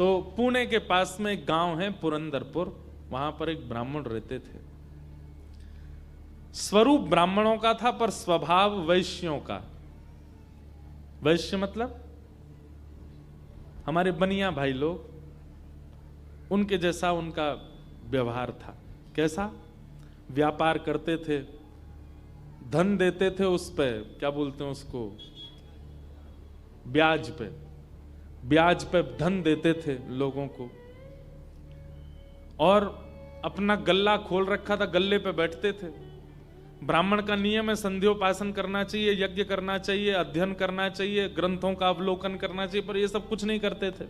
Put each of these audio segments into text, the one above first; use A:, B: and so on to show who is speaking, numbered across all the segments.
A: तो पुणे के पास में एक गांव है पुरंदरपुर, वहां पर एक ब्राह्मण रहते थे। स्वरूप ब्राह्मणों का था पर स्वभाव वैश्यों का। वैश्य मतलब हमारे बनिया भाई लोग, उनके जैसा उनका व्यवहार था। कैसा? व्यापार करते थे, धन देते थे, उस पे क्या बोलते हैं उसको, ब्याज पे, ब्याज पे धन देते थे लोगों को। और अपना गल्ला खोल रखा था, गल्ले पे बैठते थे। ब्राह्मण का नियम है संध्योपासन करना चाहिए, यज्ञ करना चाहिए, अध्ययन करना चाहिए, ग्रंथों का अवलोकन करना चाहिए, पर ये सब कुछ नहीं करते थे।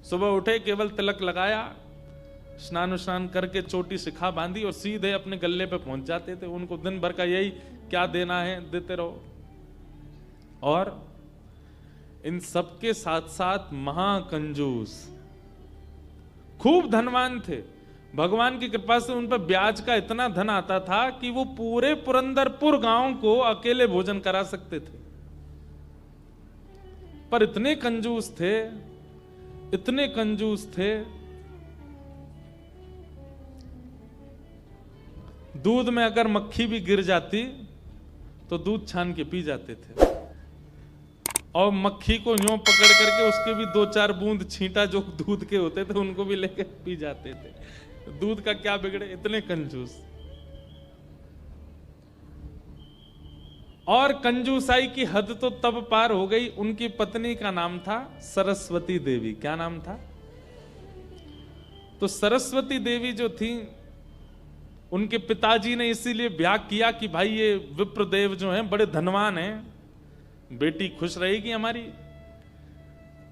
A: सुबह उठे, केवल तिलक लगाया, स्नान करके चोटी शिखा बांधी और सीधे अपने गल्ले पे पहुंच जाते थे। उनको दिन भर का यही, क्या देना है देते रहो। और इन सबके साथ साथ महाकंजूस, खूब धनवान थे। भगवान की कृपा से उन पर ब्याज का इतना धन आता था कि वो पूरे पुरंदरपुर गांव को अकेले भोजन करा सकते थे। पर इतने कंजूस थे, इतने कंजूस थे, दूध में अगर मक्खी भी गिर जाती तो दूध छान के पी जाते थे। और मक्खी को यूं पकड़ करके उसके भी 2-4 बूंद छींटा जो दूध के होते थे उनको भी लेके पी जाते थे। दूध का क्या बिगड़े, इतने कंजूस। और कंजूसाई की हद तो तब पार हो गई, उनकी पत्नी का नाम था सरस्वती देवी। क्या नाम था? तो सरस्वती देवी जो थी, उनके पिताजी ने इसीलिए ब्याह किया कि भाई ये विप्रदेव जो हैं बड़े धनवान हैं, बेटी खुश रहेगी हमारी।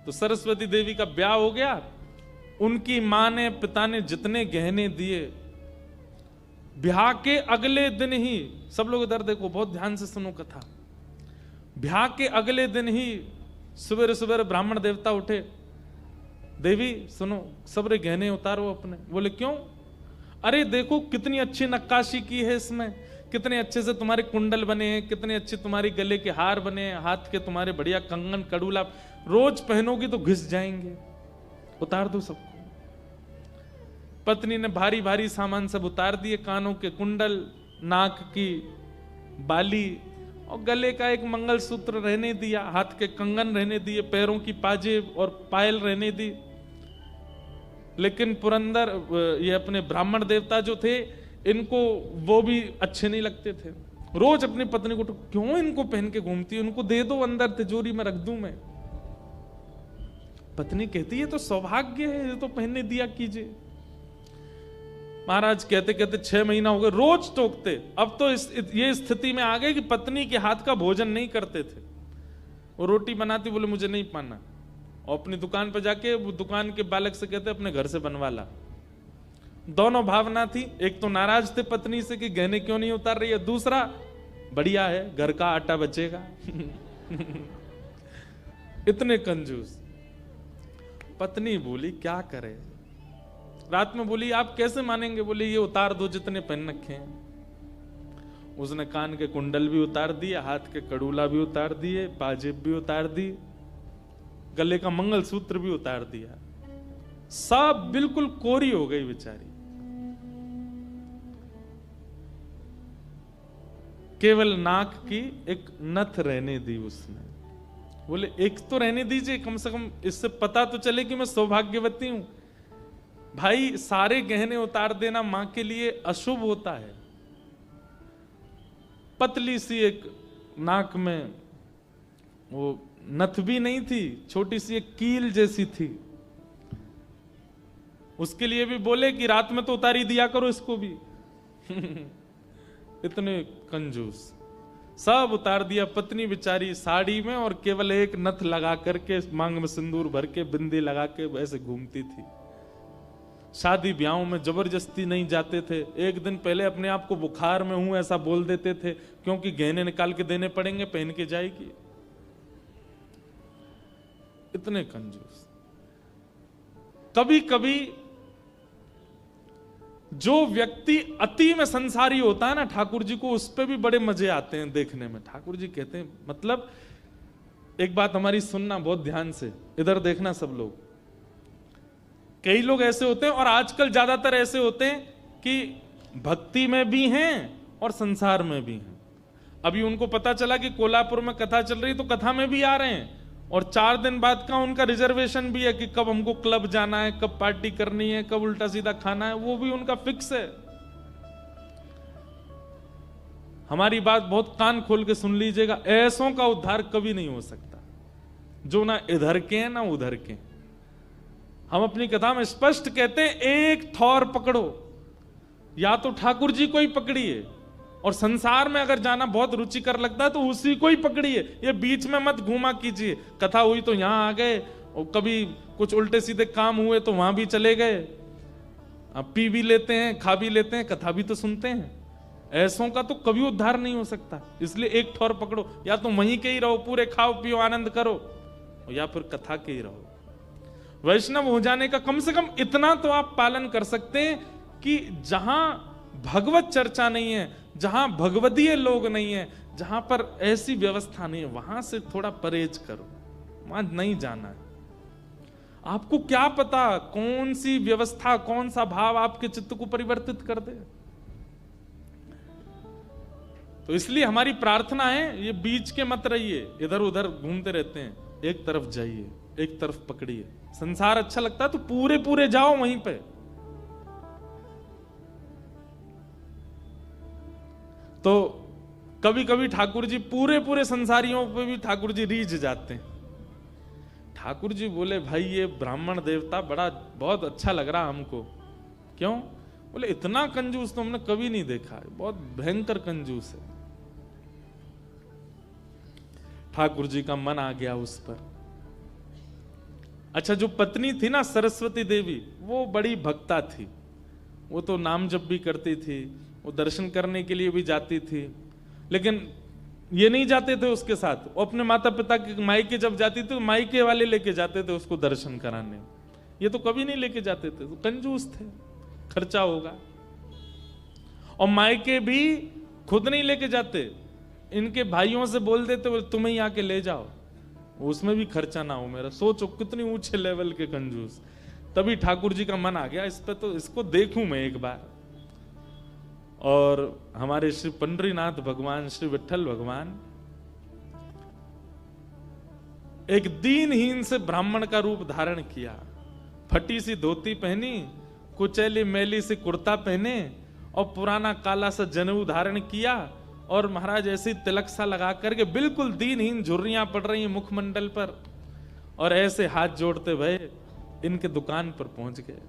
A: तो सरस्वती देवी का ब्याह हो गया। उनकी मां ने, पिता ने जितने गहने दिए, ब्याह के अगले दिन ही, सब लोग इधर देखो, बहुत ध्यान से सुनो कथा। ब्याह के अगले दिन ही सुबह सुबह ब्राह्मण देवता उठे, देवी सुनो, सबरे गहने उतारो अपने। बोले क्यों? अरे देखो कितनी अच्छी नक्काशी की है इसमें, कितने अच्छे से तुम्हारे कुंडल बने हैं, कितने अच्छे तुम्हारे गले के हार बने हैं, हाथ के तुम्हारे बढ़िया कंगन कड़ूला, रोज पहनोगी तो घिस जाएंगे, उतार दो सबको। पत्नी ने भारी भारी सामान सब उतार दिए, कानों के कुंडल, नाक की बाली और गले का एक मंगलसूत्र रहने दिया, हाथ के कंगन रहने दिए, पैरों की पाजेब और पायल रहने दी। लेकिन पुरंदर, ये अपने ब्राह्मण देवता जो थे, इनको वो भी अच्छे नहीं लगते थे। रोज अपनी पत्नी को, तो क्यों इनको पहन के घूमती, उनको दे दो, अंदर तिजोरी में रख दूं मैं। पत्नी कहती है तो सौभाग्य है, ये तो पहनने दिया कीजिए। महाराज कहते कहते 6 महीना हो गए, रोज टोकते। अब तो ये स्थिति में आ गए कि पत्नी के हाथ का भोजन नहीं करते थे। वो रोटी बनाती, बोले मुझे नहीं पाना, और अपनी दुकान पर जाके वो दुकान के बालक से कहते अपने घर से बनवा ला। दोनों भावना थी, एक तो नाराज थे पत्नी से कि गहने क्यों नहीं उतार रही है, दूसरा बढ़िया है घर का आटा बचेगा। इतने कंजूस। पत्नी बोली क्या करे, रात में बोली आप कैसे मानेंगे, बोले ये उतार दो जितने पहन रखे हैं। उसने कान के कुंडल भी उतार दिए, हाथ के कड़ूला भी उतार दिए, पाजेब भी उतार दी, गले का मंगलसूत्र भी उतार दिया। सब बिल्कुल कोरी हो गई बेचारी। केवल नाक की एक नथ रहने दी उसने। बोले एक तो रहने दीजिए, कम से कम इससे पता तो चले कि मैं सौभाग्यवती हूं। भाई सारे गहने उतार देना मां के लिए अशुभ होता है। पतली सी एक नाक में वो नथ भी नहीं थी, छोटी सी एक कील जैसी थी। उसके लिए भी बोले कि रात में तो उतारी दिया करो इसको भी। इतने कंजूस। सब उतार दिया। पत्नी बेचारी साड़ी में और केवल एक नथ लगा करके, मांग में सिंदूर भर के, बिंदी लगा के वैसे घूमती थी। शादी ब्याहों में जबरदस्ती नहीं जाते थे। एक दिन पहले अपने आप को बुखार में हूं ऐसा बोल देते थे, क्योंकि गहने निकाल के देने पड़ेंगे, पहन के जाएगी। इतने कंजूस। कभी कभी जो व्यक्ति अति में संसारी होता है ना, ठाकुर जी को उस पर भी बड़े मजे आते हैं देखने में। ठाकुर जी कहते हैं, मतलब एक बात हमारी सुनना बहुत ध्यान से, इधर देखना सब लोग। कई लोग ऐसे होते हैं, और आजकल ज्यादातर ऐसे होते हैं कि भक्ति में भी हैं और संसार में भी हैं। अभी उनको पता चला कि कोल्हापुर में कथा चल रही, तो कथा में भी आ रहे हैं, और 4 दिन बाद का उनका रिजर्वेशन भी है कि कब हमको क्लब जाना है, कब पार्टी करनी है, कब उल्टा सीधा खाना है, वो भी उनका फिक्स है। हमारी बात बहुत कान खोल के सुन लीजिएगा, ऐसों का उद्धार कभी नहीं हो सकता जो ना इधर के हैं ना उधर के। हम अपनी कथा में स्पष्ट कहते हैं, एक थौर पकड़ो, या तो ठाकुर जी को ही पकड़िए, और संसार में अगर जाना बहुत रुचिकर लगता है तो उसी को ही पकड़िए, ये बीच में मत घूमा कीजिए। कथा हुई तो यहां आ गए, और कभी कुछ उल्टे सीधे काम हुए तो वहां भी चले गए, पी भी लेते हैं, खा भी लेते हैं, कथा भी तो सुनते हैं। ऐसों का तो कभी उद्धार नहीं हो सकता। इसलिए एक ठौर पकड़ो, या तो वहीं के ही रहो, पूरे खाओ पियो आनंद करो, या फिर कथा के ही रहो। वैष्णव हो जाने का कम से कम इतना तो आप पालन कर सकते हैं कि जहां भगवत चर्चा नहीं है, जहां भगवदीय लोग नहीं है, जहां पर ऐसी व्यवस्था नहीं है, वहां से थोड़ा परहेज करो, वहां नहीं जाना है। आपको क्या पता कौन सी व्यवस्था, कौन सा भाव आपके चित्त को परिवर्तित कर दे। तो इसलिए हमारी प्रार्थना है, ये बीच के मत रहिए, इधर उधर घूमते रहते हैं, एक तरफ जाइए, एक तरफ पकड़िए। संसार अच्छा लगता है तो पूरे पूरे जाओ वहीं पे। तो कभी कभी ठाकुर जी पूरे पूरे संसारियों पे भी ठाकुर जी रीझ जाते हैं। ठाकुर जी बोले, भाई ये ब्राह्मण देवता बड़ा बहुत अच्छा लग रहा हमको। क्यों? बोले इतना कंजूस तो हमने कभी नहीं देखा है, बहुत भयंकर कंजूस है। ठाकुर जी का मन आ गया उस पर। अच्छा, जो पत्नी थी ना सरस्वती देवी, वो बड़ी भक्ता थी, वो तो नाम जप भी करती थी, वो दर्शन करने के लिए भी जाती थी, लेकिन ये नहीं जाते थे उसके साथ। वो अपने माता पिता के मायके जब जाती थी तो मायके वाले लेके जाते थे उसको दर्शन कराने, ये तो कभी नहीं लेके जाते थे, तो कंजूस थे, खर्चा होगा। और मायके भी खुद नहीं लेके जाते, इनके भाइयों से बोल देते, बोले तुम्हें ही आके ले जाओ, उसमें भी खर्चा ना हो मेरा। सोचो कितनी ऊंचे लेवल के कंजूस। तभी ठाकुर जी का मन आ गया इस पे, तो इसको देखूं मैं एक बार। और हमारे श्री पंडरीनाथ भगवान, श्री विठल भगवान एक दीनहीन से ब्राह्मण का रूप धारण किया, फटी सी धोती पहनी, कुचैली मैली सी कुर्ता पहने, और पुराना काला सा जनेऊ धारण किया, और महाराज ऐसी तिलक सा लगा करके बिल्कुल दीनहीन, झुर्रियां पड़ रही मुखमंडल पर, और ऐसे हाथ जोड़ते भय इनके दुकान पर पहुंच गए।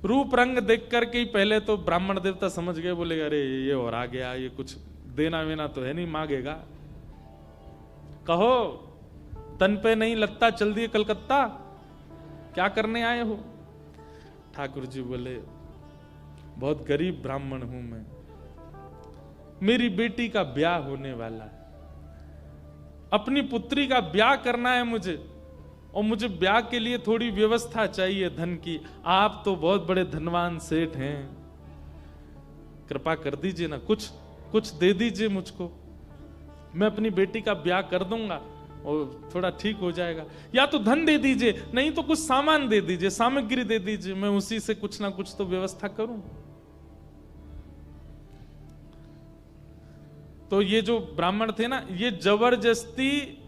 A: रूप रंग देख करके ही पहले तो ब्राह्मण देवता समझ गए, बोले अरे ये और आ गया, ये कुछ देना वेना तो है नहीं, मांगेगा। कहो तन पे नहीं लगता, चल दिए कलकत्ता, क्या करने आए हो? ठाकुर जी बोले, बहुत गरीब ब्राह्मण हूं मैं, मेरी बेटी का ब्याह होने वाला है, अपनी पुत्री का ब्याह करना है मुझे, और मुझे ब्याह के लिए थोड़ी व्यवस्था चाहिए धन की। आप तो बहुत बड़े धनवान सेठ हैं, कृपा कर दीजिए ना, कुछ दे दीजिए मुझको, मैं अपनी बेटी का ब्याह कर दूंगा और थोड़ा ठीक हो जाएगा। या तो धन दे दीजिए, नहीं तो कुछ सामान दे दीजिए, सामग्री दे दीजिए, मैं उसी से कुछ ना कुछ तो व्यवस्था करूं। तो ये जो ब्राह्मण थे ना, ये जबरदस्ती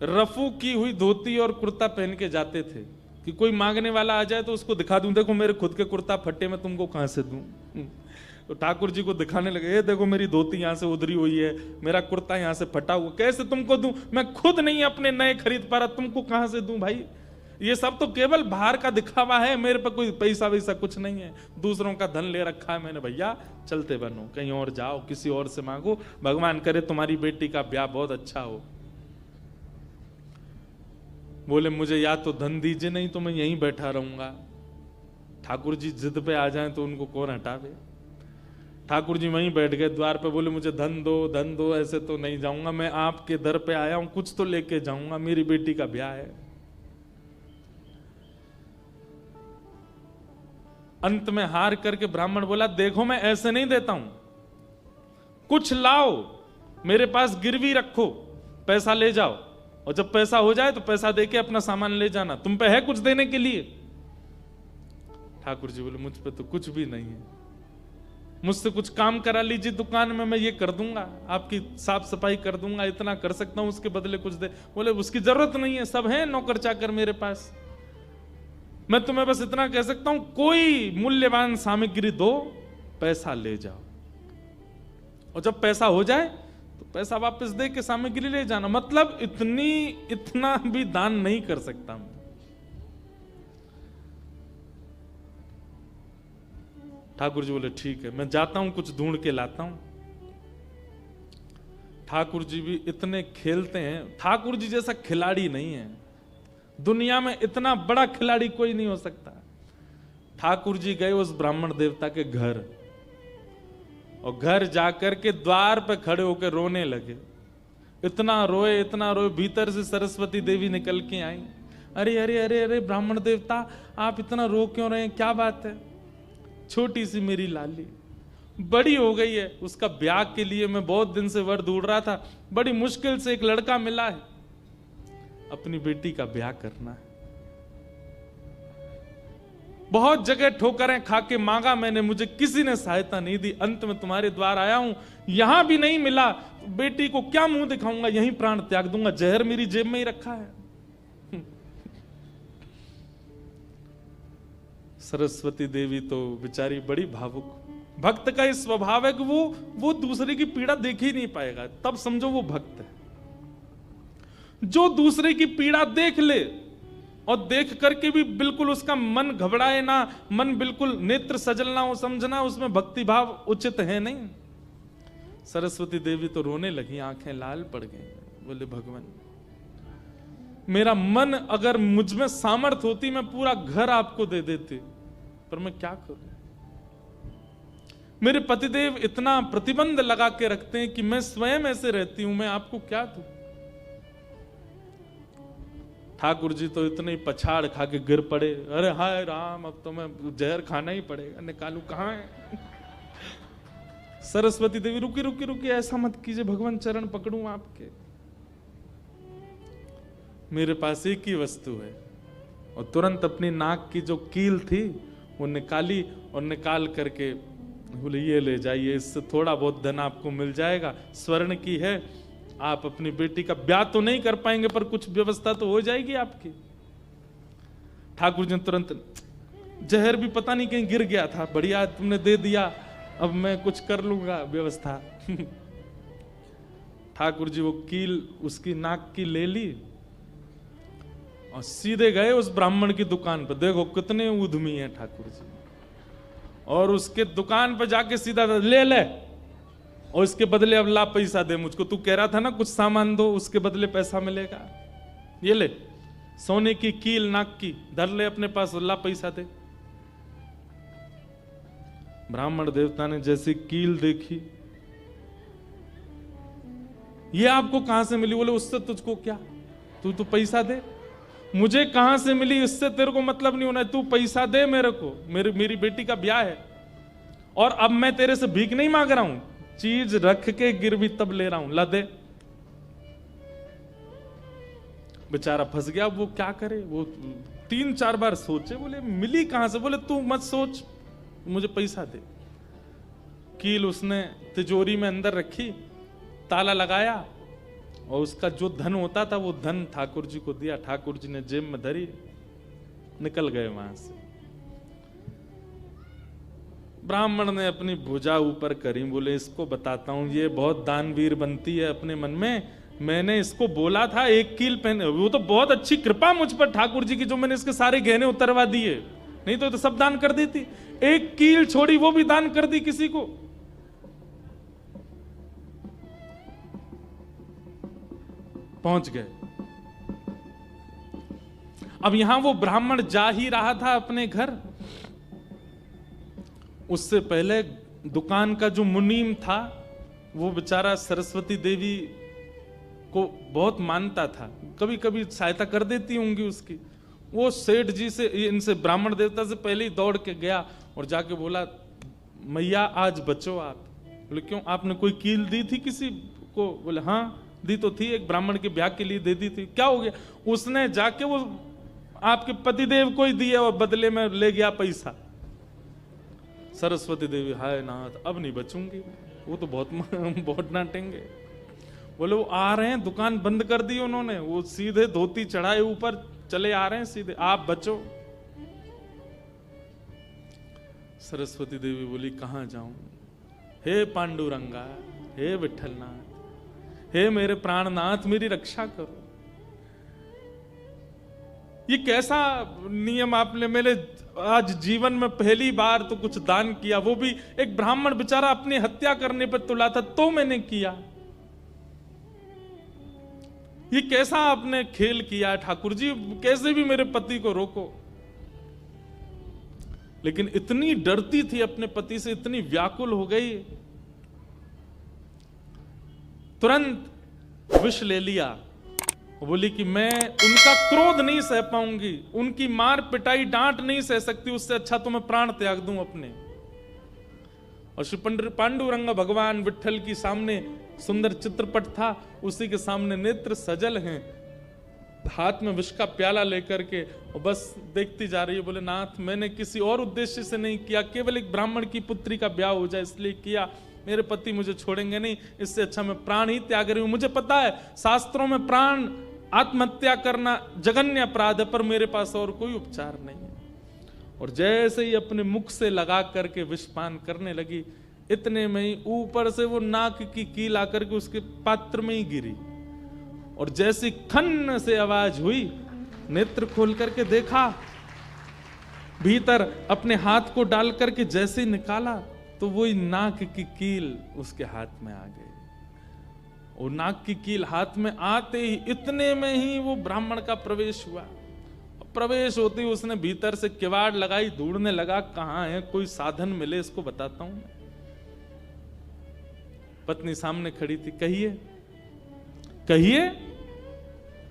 A: रफू की हुई धोती और कुर्ता पहन के जाते थे कि कोई मांगने वाला आ जाए तो उसको दिखा दूं, देखो मेरे खुद के कुर्ता फटे, मैं तुमको कहां से दूं। तो ठाकुर जी को दिखाने लगे, ये देखो मेरी धोती यहां से उधरी हुई है, मेरा कुर्ता यहां से फटा हुआ, कैसे तुमको दूं, मैं खुद नहीं अपने नए खरीद पा रहा, तुमको कहां से दूं भाई। ये सब तो केवल बाहर का दिखावा है, मेरे पर कोई पैसा वैसा कुछ नहीं है, दूसरों का धन ले रखा है मैंने। भैया चलते बनो, कहीं और जाओ, किसी और से मांगो, भगवान करे तुम्हारी बेटी का ब्याह बहुत अच्छा हो। बोले मुझे या तो धन दीजिए, नहीं तो मैं यहीं बैठा रहूंगा। ठाकुर जी जिद पे आ जाएं तो उनको कौन हटावे। ठाकुर जी वहीं बैठ गए द्वार पे, बोले मुझे धन दो, ऐसे तो नहीं जाऊंगा, मैं आपके दर पे आया हूं, कुछ तो लेके जाऊंगा, मेरी बेटी का ब्याह है। अंत में हार करके ब्राह्मण बोला, देखो मैं ऐसे नहीं देता हूं, कुछ लाओ, मेरे पास गिरवी रखो, पैसा ले जाओ, और जब पैसा हो जाए तो पैसा देके अपना सामान ले जाना, तुम पे है कुछ देने के लिए? ठाकुर जी बोले, मुझ पे तो कुछ भी नहीं है, मुझसे कुछ काम करा लीजिए दुकान में, मैं ये कर दूंगा, आपकी साफ सफाई कर दूंगा, इतना कर सकता हूं, उसके बदले कुछ दे। बोले उसकी जरूरत नहीं है, सब है नौकर चाकर मेरे पास, मैं तुम्हें बस इतना कह सकता हूं, कोई मूल्यवान सामग्री दो, पैसा ले जाओ, और जब पैसा हो जाए तो पैसा वापस दे के सामग्री ले जाना। मतलब इतना भी दान नहीं कर सकता मैं। ठाकुर जी बोले ठीक है, मैं जाता हूं, कुछ ढूंढ के लाता हूं। ठाकुर जी भी इतने खेलते हैं, ठाकुर जी जैसा खिलाड़ी नहीं है दुनिया में, इतना बड़ा खिलाड़ी कोई नहीं हो सकता। ठाकुर जी गए उस ब्राह्मण देवता के घर, और घर जाकर के द्वार पे खड़े होकर रोने लगे। इतना रोए, भीतर से सरस्वती देवी निकल के आई। अरे अरे अरे अरे ब्राह्मण देवता, आप इतना रो क्यों रहे हैं, क्या बात है? छोटी सी मेरी लाली बड़ी हो गई है, उसका ब्याह के लिए मैं बहुत दिन से वर ढूंढ रहा था, बड़ी मुश्किल से एक लड़का मिला है, अपनी बेटी का ब्याह करना है। बहुत जगह ठोकरें खा के मांगा मैंने, मुझे किसी ने सहायता नहीं दी, अंत में तुम्हारे द्वार आया हूं, यहां भी नहीं मिला, बेटी को क्या मुंह दिखाऊंगा, यहीं प्राण त्याग दूंगा, जहर मेरी जेब में ही रखा है। सरस्वती देवी तो बेचारी बड़ी भावुक, भक्त का इस स्वभाव है कि वो दूसरे की पीड़ा देख ही नहीं पाएगा, तब समझो वो भक्त है। जो दूसरे की पीड़ा देख ले और देख करके भी बिल्कुल उसका मन घबराए ना, मन बिल्कुल नेत्र सजल ना हो, समझना उसमें भक्ति भाव उचित है नहीं। सरस्वती देवी तो रोने लगी, आंखें लाल पड़ गई। बोले भगवान, मेरा मन अगर मुझ में सामर्थ होती मैं पूरा घर आपको दे देती, पर मैं क्या करूं? मेरे पतिदेव इतना प्रतिबंध लगा के रखते हैं कि मैं स्वयं ऐसे रहती हूं, मैं आपको क्या दूं? ठाकुर जी तो इतने पछाड़ खा के गिर पड़े। अरे हाय राम, अब तो मैं जहर खाना ही पड़ेगा, निकालू कहां है? सरस्वती देवी, रुकी रुकी रुकी, ऐसा मत कीजिए भगवान, चरण पकड़ूं आपके, मेरे पास एक ही वस्तु है। और तुरंत अपनी नाक की जो कील थी वो निकाली, और निकाल करके बोले ये ले जाइए, इससे थोड़ा बहुत धन आपको मिल जाएगा, स्वर्ण की है, आप अपनी बेटी का ब्याह तो नहीं कर पाएंगे पर कुछ व्यवस्था तो हो जाएगी आपकी। ठाकुर जी ने तुरंत, जहर भी पता नहीं कहीं गिर गया था, बढ़िया तुमने दे दिया, अब मैं कुछ कर लूंगा व्यवस्था। ठाकुर जी वो कील उसकी नाक की ले ली और सीधे गए उस ब्राह्मण की दुकान पर। देखो कितने उद्यमी हैं ठाकुर जी, और उसके दुकान पर जाके सीधा ले ले, और इसके बदले अब ला पैसा दे मुझको, तू कह रहा था ना कुछ सामान दो उसके बदले पैसा मिलेगा, ये ले सोने की कील नाक की धर ले अपने पास, ला पैसा दे। ब्राह्मण देवता ने जैसी कील देखी, ये आपको कहां से मिली? बोले उससे तुझको क्या, तू तो पैसा दे। मुझे कहां से मिली इससे तेरे को मतलब नहीं होना, तू पैसा दे मेरे को, मेरी बेटी का ब्याह है, और अब मैं तेरे से भीख नहीं मांग रहा हूं, चीज रख के गिरवी तब ले रहा हूं, ला दे। बेचारा फंस गया, वो क्या करे, वो 3-4 बार सोचे, बोले मिली कहां से? बोले तू मत सोच, मुझे पैसा दे। कील उसने तिजोरी में अंदर रखी, ताला लगाया, और उसका जो धन होता था वो धन ठाकुर जी को दिया। ठाकुर जी ने जेब में धरी, निकल गए वहां से। ब्राह्मण ने अपनी भुजा ऊपर करी, बोले इसको बताता हूं, ये बहुत दानवीर बनती है अपने मन में, मैंने इसको बोला था एक कील पहने, वो तो बहुत अच्छी कृपा मुझ पर ठाकुर जी की, जो मैंने इसके सारे गहने उतरवा दिए, नहीं तो सब दान कर देती, एक कील छोड़ी वो भी दान कर दी किसी को। पहुंच गए। अब यहां वो ब्राह्मण जा ही रहा था अपने घर, उससे पहले दुकान का जो मुनीम था वो बेचारा सरस्वती देवी को बहुत मानता था, कभी कभी सहायता कर देती होंगी उसकी। वो सेठ जी से, इनसे ब्राह्मण देवता से पहले ही दौड़ के गया और जाके बोला, मैया आज बचो आप। बोले क्यों, आपने कोई कील दी थी किसी को? बोले हाँ। दी तो थी, एक ब्राह्मण के ब्याह के लिए दे दी थी, क्या हो गया? उसने जाके वो आपके पतिदेव को ही दिया और बदले में ले गया पैसा। सरस्वती देवी, हाय नाथ अब नहीं बचूंगी, वो तो बहुत डांटेंगे। बोले वो आ रहे हैं, दुकान बंद कर दी उन्होंने, वो सीधे धोती चढ़ाए ऊपर चले आ रहे हैं सीधे, आप बचो। सरस्वती देवी बोली कहां जाऊं? हे पांडुरंगा, हे विठलनाथ, हे मेरे प्राणनाथ, मेरी रक्षा करो। ये कैसा नियम आपने मेरे आज जीवन में पहली बार तो कुछ दान किया, वो भी एक ब्राह्मण बेचारा अपनी हत्या करने पर तुला था तो मैंने किया। ये कैसा आपने खेल किया ठाकुर जी, कैसे भी मेरे पति को रोको। लेकिन इतनी डरती थी अपने पति से, इतनी व्याकुल हो गई, तुरंत विष ले लिया। बोली कि मैं उनका क्रोध नहीं सह पाऊंगी, उनकी मार पिटाई डांट नहीं सह सकती, उससे अच्छा तो मैं प्राण त्याग दूं अपने। और श्री पांडुरंग भगवान विठल की सामने सुंदर चित्रपट था, उसी के सामने नेत्र सजल हैं, हाथ में विष का प्याला लेकर के और बस देखती जा रही है। बोले नाथ मैंने किसी और उद्देश्य से नहीं किया, केवल एक ब्राह्मण की पुत्री का ब्याह हो जाए इसलिए किया, मेरे पति मुझे छोड़ेंगे नहीं, इससे अच्छा मैं प्राण ही त्याग रही हूं। मुझे पता है शास्त्रों में प्राण आत्महत्या करना जघन्य अपराध है, पर मेरे पास और कोई उपचार नहीं है। और जैसे ही अपने मुख से लगा करके विषपान करने लगी, इतने में ही ऊपर से वो नाक की कील आकर के उसके पात्र में ही गिरी। और जैसी खन्न से आवाज हुई, नेत्र खोल करके देखा, भीतर अपने हाथ को डाल करके जैसे ही निकाला तो वही नाक की कील उसके हाथ में आ गई। और नाक की कील हाथ में आते ही इतने में ही वो ब्राह्मण का प्रवेश हुआ। प्रवेश होते ही उसने भीतर से किवाड़ लगाई, ढूंढने लगा कहां है, कोई साधन मिले इसको बताता हूं। पत्नी सामने खड़ी थी, कहिए कहिए,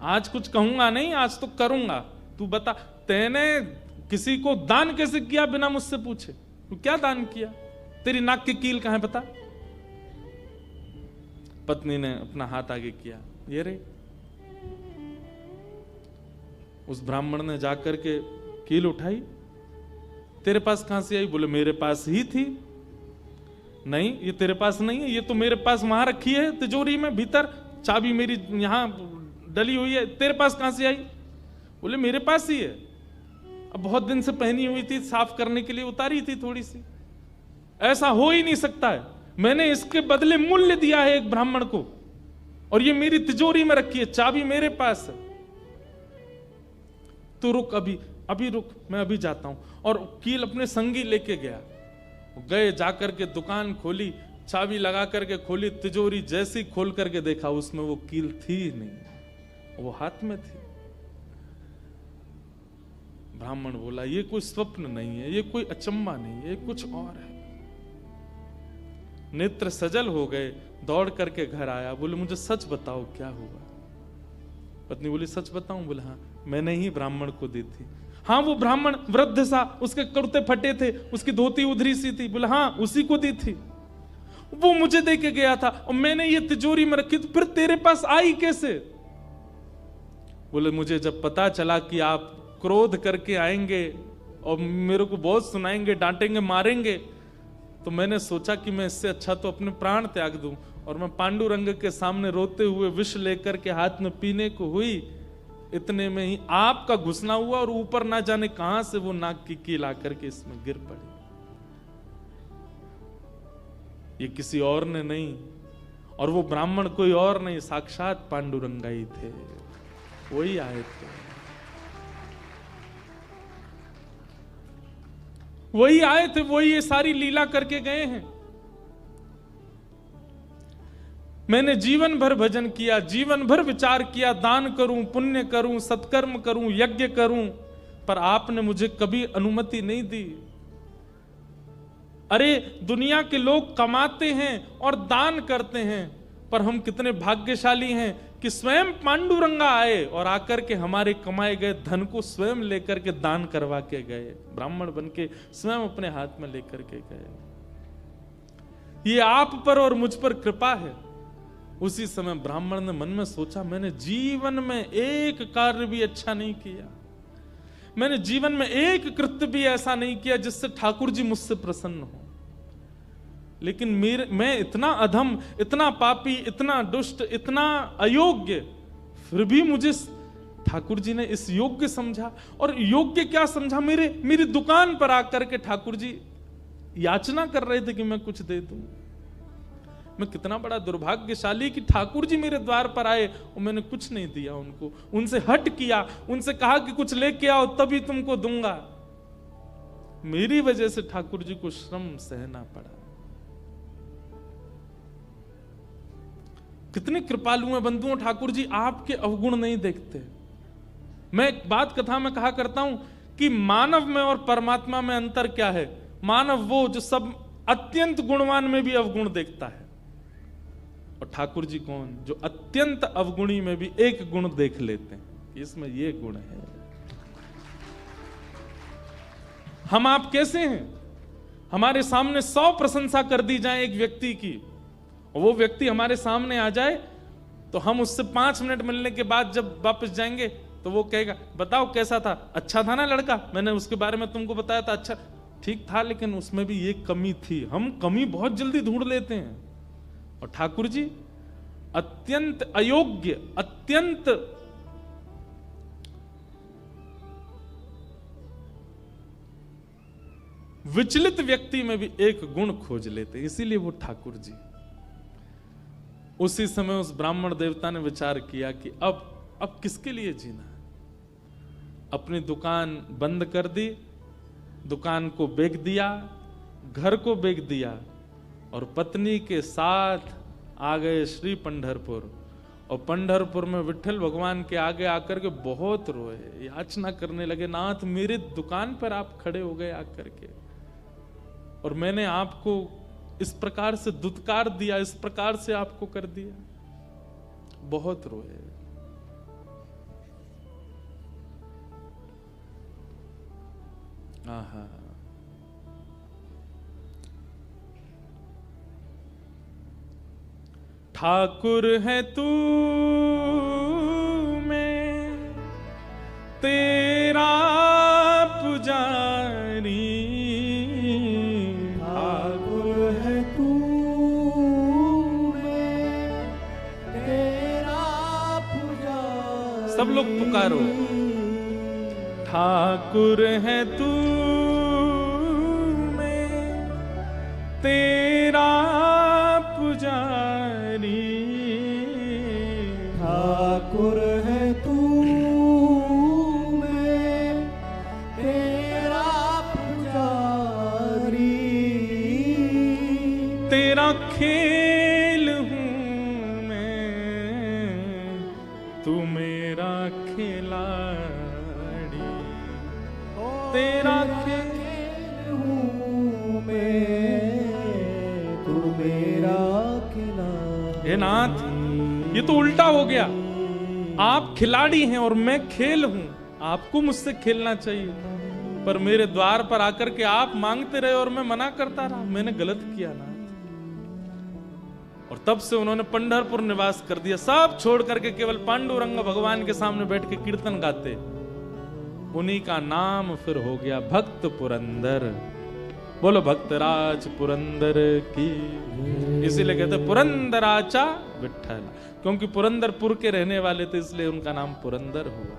A: आज कुछ कहूंगा नहीं, आज तो करूंगा, तू बता तैने किसी को दान कैसे किया बिना मुझसे पूछे? तू क्या दान किया? तेरी नाक की कील कहां है बता? पत्नी ने अपना हाथ आगे किया, ये रे। उस ब्राह्मण ने जाकर के कील उठाई, तेरे पास कहां से आई? बोले मेरे पास ही थी। नहीं ये तेरे पास नहीं है, ये तो मेरे पास वहां रखी है तिजोरी में भीतर, चाबी मेरी यहां डली हुई है, तेरे पास कहां से आई? बोले मेरे पास ही है, अब बहुत दिन से पहनी हुई थी, साफ करने के लिए उतारी थी थोड़ी सी। ऐसा हो ही नहीं सकता है, मैंने इसके बदले मूल्य दिया है एक ब्राह्मण को, और ये मेरी तिजोरी में रखी है, चाबी मेरे पास है। तो रुक, अभी रुक, मैं अभी जाता हूं। और कील अपने संगी लेके गया, गए जाकर के दुकान खोली, चाबी लगा करके खोली तिजोरी, जैसी खोल करके देखा उसमें वो कील थी नहीं, वो हाथ में थी। ब्राह्मण बोला ये कोई स्वप्न नहीं है, ये कोई अचंबा नहीं है, ये कुछ और है। नेत्र सजल हो गए, दौड़ करके घर आया, बोले मुझे सच बताओ क्या हुआ? पत्नी बोली सच बताऊं? बोले हाँ, मैंने ही ब्राह्मण को दी थी। हाँ वो ब्राह्मण वृद्ध सा, उसके कुर्ते फटे थे, उसकी धोती उधरी सी थी। बोले हाँ उसी को दी थी, वो मुझे दे के गया था और मैंने ये तिजोरी में रखी, तो फिर तेरे पास आई कैसे? बोले मुझे जब पता चला कि आप क्रोध करके आएंगे और मेरे को बहुत सुनाएंगे, डांटेंगे, मारेंगे, तो मैंने सोचा कि मैं इससे अच्छा तो अपने प्राण त्याग दूं। और मैं पांडुरंग के सामने रोते हुए विष लेकर के हाथ में पीने को हुई, इतने में ही आपका घुसना हुआ और ऊपर ना जाने कहां से वो नाक की कील आकर के इसमें गिर पड़ी। ये किसी और ने नहीं, और वो ब्राह्मण कोई और नहीं, साक्षात पांडुरंगा ही थे, वही आए थे, वही आए थे, वही ये सारी लीला करके गए हैं। मैंने जीवन भर भजन किया, जीवन भर विचार किया, दान करूं, पुण्य करूं, सत्कर्म करूं, यज्ञ करूं, पर आपने मुझे कभी अनुमति नहीं दी। अरे दुनिया के लोग कमाते हैं और दान करते हैं, पर हम कितने भाग्यशाली हैं कि स्वयं पांडुरंगा आए और आकर के हमारे कमाए गए धन को स्वयं लेकर के दान करवा के गए, ब्राह्मण बन के स्वयं अपने हाथ में लेकर के गए। ये आप पर और मुझ पर कृपा है। उसी समय ब्राह्मण ने मन में सोचा, मैंने जीवन में एक कार्य भी अच्छा नहीं किया, मैंने जीवन में एक कृत्य भी ऐसा नहीं किया जिससे ठाकुर जी मुझसे प्रसन्न हो, लेकिन मैं इतना अधम, इतना पापी, इतना दुष्ट, इतना अयोग्य, फिर भी मुझे ठाकुर जी ने इस योग्य समझा। और योग्य क्या समझा, मेरी दुकान पर आकर के ठाकुर जी याचना कर रहे थे कि मैं कुछ दे दूं। मैं कितना बड़ा दुर्भाग्यशाली कि ठाकुर जी मेरे द्वार पर आए और मैंने कुछ नहीं दिया उनको, उनसे हट किया, उनसे कहा कि कुछ लेके आओ तभी तुमको दूंगा। मेरी वजह से ठाकुर जी को श्रम सहना पड़ा। कितने कृपालु हैं बंधुओं ठाकुर जी, आपके अवगुण नहीं देखते। मैं एक बात कथा में कहा करता हूं कि मानव में और परमात्मा में अंतर क्या है। मानव वो जो सब अत्यंत गुणवान में भी अवगुण देखता है, और ठाकुर जी कौन, जो अत्यंत अवगुणी में भी एक गुण देख लेते हैं, इसमें ये गुण है। हम आप कैसे हैं, हमारे सामने 100 प्रशंसा कर दी जाए एक व्यक्ति की, वो व्यक्ति हमारे सामने आ जाए तो हम उससे 5 मिनट मिलने के बाद जब वापस जाएंगे तो वो कहेगा, बताओ कैसा था, अच्छा था ना लड़का, मैंने उसके बारे में तुमको बताया था, अच्छा ठीक था, लेकिन उसमें भी ये कमी थी। हम कमी बहुत जल्दी ढूंढ लेते हैं। और ठाकुर जी अत्यंत अयोग्य, अत्यंत विचलित व्यक्ति में भी एक गुण खोज लेते हैं, इसीलिए वो ठाकुर जी। उसी समय उस ब्राह्मण देवता ने विचार किया कि अब किसके लिए जीना है। अपनी दुकान बंद कर दी, दुकान को बेच दिया, घर को बेच दिया, और पत्नी के साथ आ गए श्री पंढरपुर। और पंढरपुर में विठ्ठल भगवान के आगे आकर के बहुत रोए, याचना करने लगे, नाथ मेरे दुकान पर आप खड़े हो गए आकर के, और मैंने आपको इस प्रकार से दुत्कार दिया, इस प्रकार से आपको कर दिया। बहुत रोए। आहा, ठाकुर है तू मैं तेरा पुजारी,
B: ठाकुर है तू मैं तेरा पुजारी।
A: सब लोग पुकारो, ठाकुर है तू मैं तेरा पुजारी,
B: ठाकुर है तू मैं तेरा पुजारी।
A: तेरा खेल हूं मैं, तू मेरा खिलाड़ी, तेरा
B: खेल हूं मैं, तू मेरा खिलाड़ी।
A: हे नाथ, ये तो उल्टा हो गया। आप खिलाड़ी हैं और मैं खेल हूं। आपको मुझसे खेलना चाहिए, पर मेरे द्वार पर आकर के आप मांगते रहे और मैं मना करता रहा। मैंने गलत किया ना। और तब से उन्होंने पंढरपुर निवास कर दिया। सब छोड़ करके केवल पांडुरंग भगवान के सामने बैठ के कीर्तन गाते। उन्हीं का नाम फिर हो गया भक्त पुरंदर। बोलो भक्तराज पुरंदर की। इसीलिए कहते पुरंदराचा विठ्ठल, क्योंकि पुरंदरपुर के रहने वाले थे, इसलिए उनका नाम पुरंदर हुआ।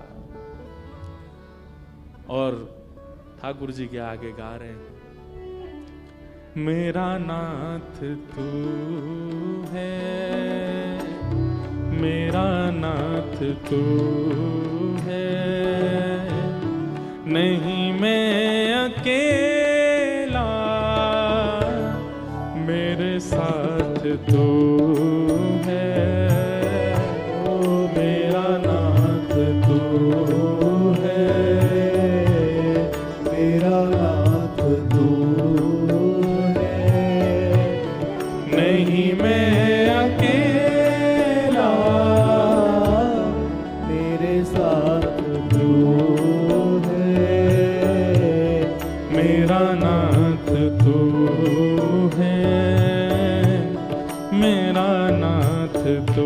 A: और ठाकुर जी के आगे गा रहे हैं, मेरा नाथ तू है, मेरा नाथ तू है, नहीं मैं अकेला, मेरे साथ तू है, ओ मेरा नाथ तू है,
B: मेरा नाथ तू है,
A: नहीं मैं अकेला,
B: मेरे साथ तू है,
A: मेरा नाथ तू है, मेरा नाथ तू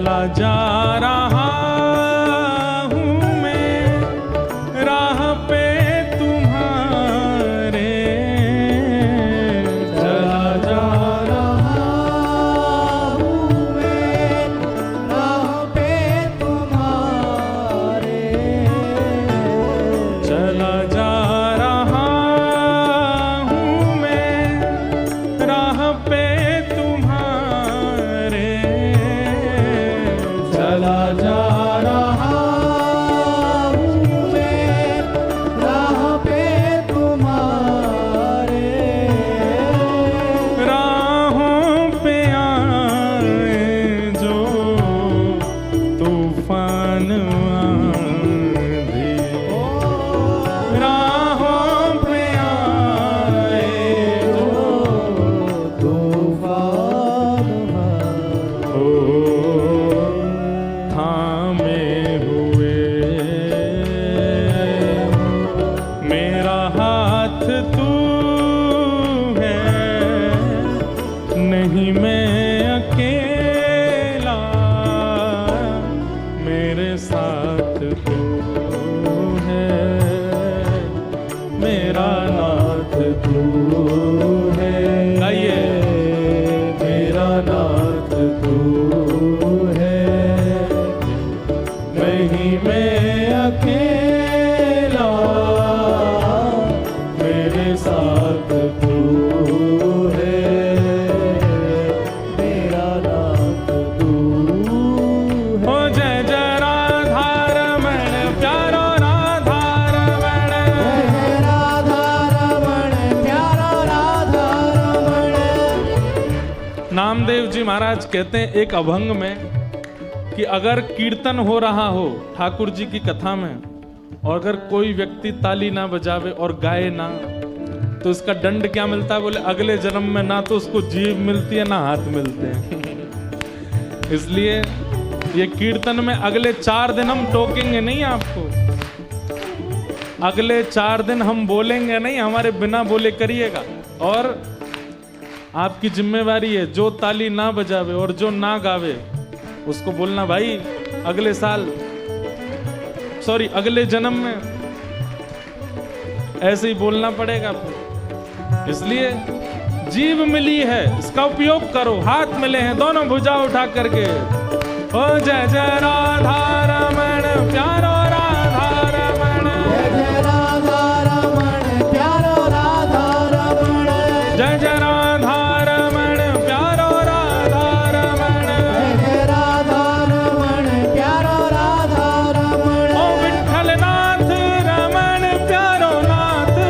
A: चला जा रहा हूँ मैं राह पे तुम्हारे, चला जा
B: रहा हूँ मैं राह पे तुम्हारे,
A: चला जा रहा हूँ मैं राह पे तुम्हारे,
B: चला जा रहा हूँ मैं राह पे तुम्हारे,
A: राहों पे आए जो तूफान आंधी, राहों पे आए जो
B: तूफान
A: हो थामे हुए मेरा हाथ तू है, नहीं मैं अकेला, मेरे साथ तू है, मेरा नाथ तू है। गाइए,
B: मेरा नाथ तू है, नहीं मैं अकेला, मेरे साथ तू है, मेरा नाथ तू है।
A: ओ जय जय राधा रमण प्यारो राधा रमण,
B: जय राधा रमण प्यारा राधा रमण।
A: नामदेव जी महाराज कहते हैं एक अभंग में कि अगर कीर्तन हो रहा हो ठाकुर जी की कथा में और अगर कोई व्यक्ति ताली ना बजावे और गाए ना, तो इसका दंड क्या मिलता है? बोले अगले जन्म में ना तो उसको जीभ मिलती है ना हाथ मिलते हैं। इसलिए ये कीर्तन में अगले 4 दिन हम टोकेंगे नहीं आपको, अगले 4 दिन हम बोलेंगे नहीं, हमारे बिना बोले करिएगा। और आपकी जिम्मेवारी है, जो ताली ना बजावे और जो ना गावे उसको बोलना भाई अगले साल, सॉरी अगले जन्म में ऐसे ही बोलना पड़ेगा आपको। इसलिए जीभ मिली है, इसका उपयोग करो। हाथ मिले हैं दोनों भुजा उठा करके, ओ जय जय राधा रमण प्यारो राधा रमण,
B: जय राधा रमण प्यारो राधा रमण,
A: जय जय राधा रमण प्यारो राधा रमण,
B: जय राधा रमण प्यारो राधा रमण।
A: ओ विठ्ठल नाथ रमण प्यारो नाथ
B: ओ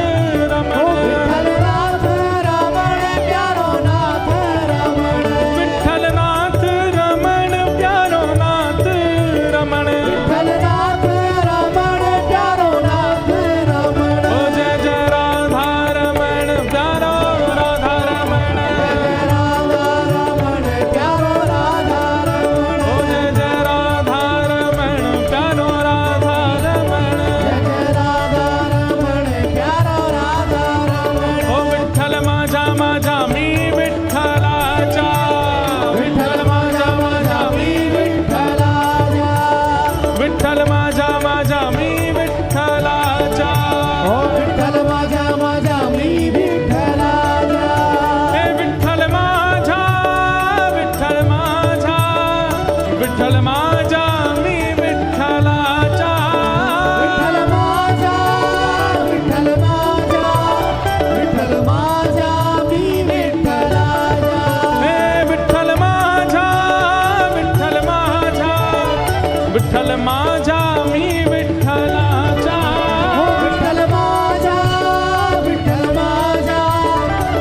A: रमण,
B: विठ्ठलनाथ रमण प्यारो नाथ रमण,
A: विठ्ठल नाथ रमण प्यारो नाथ रमण,
B: विठ्ठलनाथ रमण प्यारो नाथ रमण।
A: ओ जय जय राधा रमण प्यारो राधा रमण,
B: जय राधा रमण प्यारो राधा रमण,
A: ओ जय जय राधा रमण प्यारो राधा रमण,
B: जय राधा रमण प्यारो राधा रमण।
A: ओ विठ्ठल माझा माझा मी विठ्ठलाचा,
B: विठ्ठल माझा माझा मी विठ्ठलाचा,
A: विठ्ठल माझा माझा मी विठ्ठलाचा,
B: ओ विठ्ठल माझा माझा मी विठ्ठलाचा,
A: हे विठ्ठल माझा विठ्ठल माझा, विठ्ठल माझा मी विठ्ठलाचा,
B: विठ्ठल माझा विठ्ठल माझा, विठ्ठल माझा मी विठ्ठलाचा,
A: हे विठ्ठल माझा विठ्ठल माझा, विठ्ठल माझा मी विठ्ठलाचा,
B: ओ विठ्ठल माझा विठ्ठल माझा,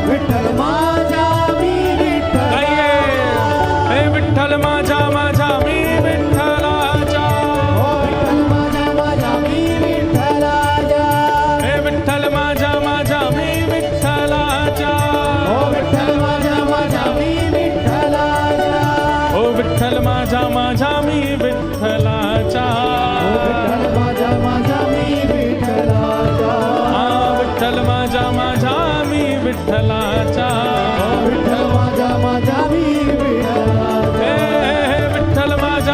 B: विठ्ठल माझा मी
A: गाइए,
B: विठ्ठलाचा,
A: हे विठ्ठल माझा माझा मी विठ्ठलाचा,
B: ओ विठ्ठल माझा माझा मी विठ्ठलाचा,
A: हे विठ्ठल माझा माझा मी विठ्ठलाचा,
B: ओ विठ्ठल माझा माझा मी विठ्ठलाचा,
A: ओ विठ्ठल माझा माझा मी विठ्ठलाचा,
B: ओ विठ्ठल माझा माझा मी विठ्ठलाचा,
A: हा विठ्ठल माझा माझा मी विठ्ठलाचा,
B: ओ विठ्ठल माझा माझा मी विठ्ठलाचा,
A: हे विठ्ठल माझा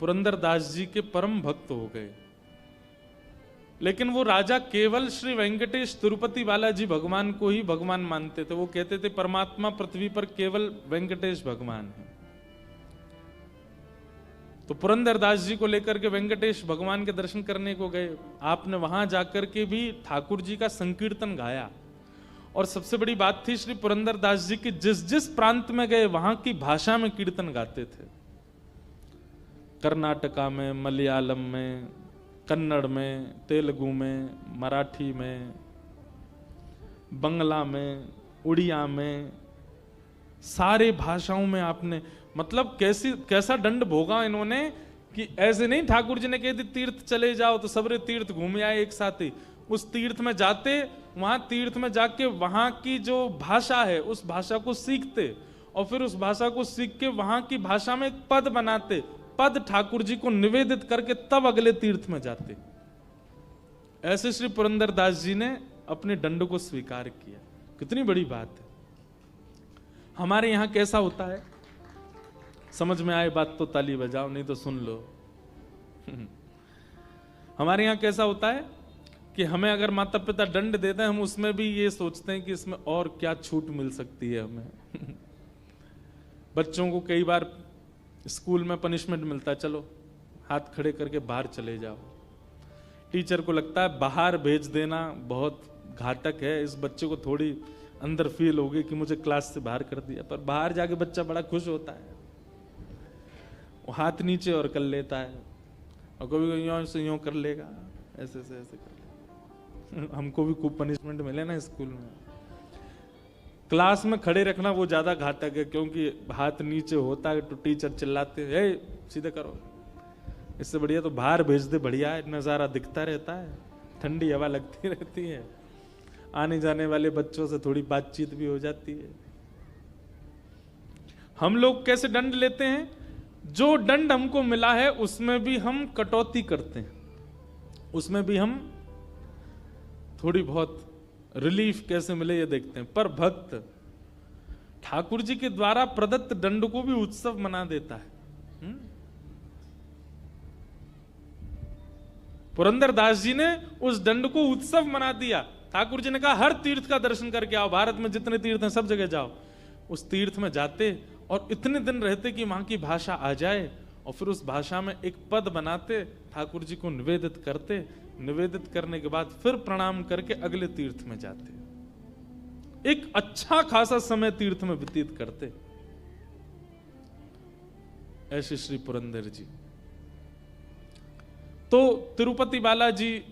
A: पुरंदरदास जी के परम भक्त हो गए। लेकिन वो राजा केवल श्री वेंकटेश तिरुपति बालाजी भगवान को ही भगवान मानते थे। वो कहते थे परमात्मा पृथ्वी पर केवल वेंकटेश भगवान है। तो पुरंदरदास जी को लेकर के वेंकटेश भगवान के दर्शन करने को गए। आपने वहां जाकर के भी ठाकुर जी का संकीर्तन गाया। और सबसे बड़ी बात थी, श्री पुरंदरदास जी की जिस जिस प्रांत में गए वहां की भाषा में कीर्तन गाते थे। कर्नाटका में, मलयालम में, कन्नड़ में, तेलुगु में, मराठी में, बंगला में, उड़िया में, सारे भाषाओं में आपने मतलब कैसा दंड भोगा इन्होंने कि ऐसे नहीं ठाकुर जी ने कह दी तीर्थ चले जाओ तो सबरे तीर्थ घूम आए एक साथ ही। उस तीर्थ में जाते, वहां तीर्थ में जाके वहां की जो भाषा है उस भाषा को सीखते और फिर उस भाषा को सीख के वहां की भाषा में एक पद बनाते, पद ठाकुर जी को निवेदित करके तब अगले तीर्थ में जाते। ऐसे श्री पुरंदरदास जी ने अपने दंड को स्वीकार किया। कितनी बड़ी बात है। हमारे यहां कैसा होता है, समझ में आए बात तो ताली बजाओ, नहीं तो सुन लो। हमारे यहां कैसा होता है कि हमें अगर माता पिता दंड देते हैं, हम उसमें भी ये सोचते हैं कि इसमें और क्या छूट मिल सकती है हमें। बच्चों को कई बार स्कूल में पनिशमेंट मिलता है, चलो हाथ खड़े करके बाहर चले जाओ। टीचर को लगता है बाहर भेज देना बहुत घातक है, इस बच्चे को थोड़ी अंदर फील होगी कि मुझे क्लास से बाहर कर दिया। पर बाहर जाके बच्चा बड़ा खुश होता है, वो हाथ नीचे और कर लेता है, और कभी यूं से यूं कर लेगा, ऐसे से ऐसे कर लेगा। हमको भी खूब पनिशमेंट मिले ना स्कूल में। क्लास में खड़े रखना वो ज्यादा घातक है, क्योंकि हाथ नीचे होता है तो टीचर चिल्लाते हैं सीधे करो। इससे बढ़िया तो बाहर भेज दे, बढ़िया है, नजारा दिखता रहता है, ठंडी हवा लगती रहती है, आने जाने वाले बच्चों से थोड़ी बातचीत भी हो जाती है। हम लोग कैसे दंड लेते हैं, जो दंड हमको मिला है उसमें भी हम कटौती करते हैं, उसमें भी हम थोड़ी बहुत रिलीफ कैसे मिले ये देखते हैं। पर भक्त ठाकुर जी के द्वारा प्रदत्त दंड को भी उत्सव मना देता है। पुरंदरदास जी ने उस दंड को उत्सव मना दिया। ठाकुर जी ने कहा हर तीर्थ का दर्शन करके आओ, भारत में जितने तीर्थ हैं सब जगह जाओ। उस तीर्थ में जाते और इतने दिन रहते कि वहां की भाषा आ जाए, और फिर उस भाषा में एक पद बनाते, ठाकुर जी को निवेदित करते, निवेदित करने के बाद फिर प्रणाम करके अगले तीर्थ में जाते। एक अच्छा खासा समय तीर्थ में व्यतीत करते। ऐसे श्री पुरंदर जी। तो तिरुपति बालाजी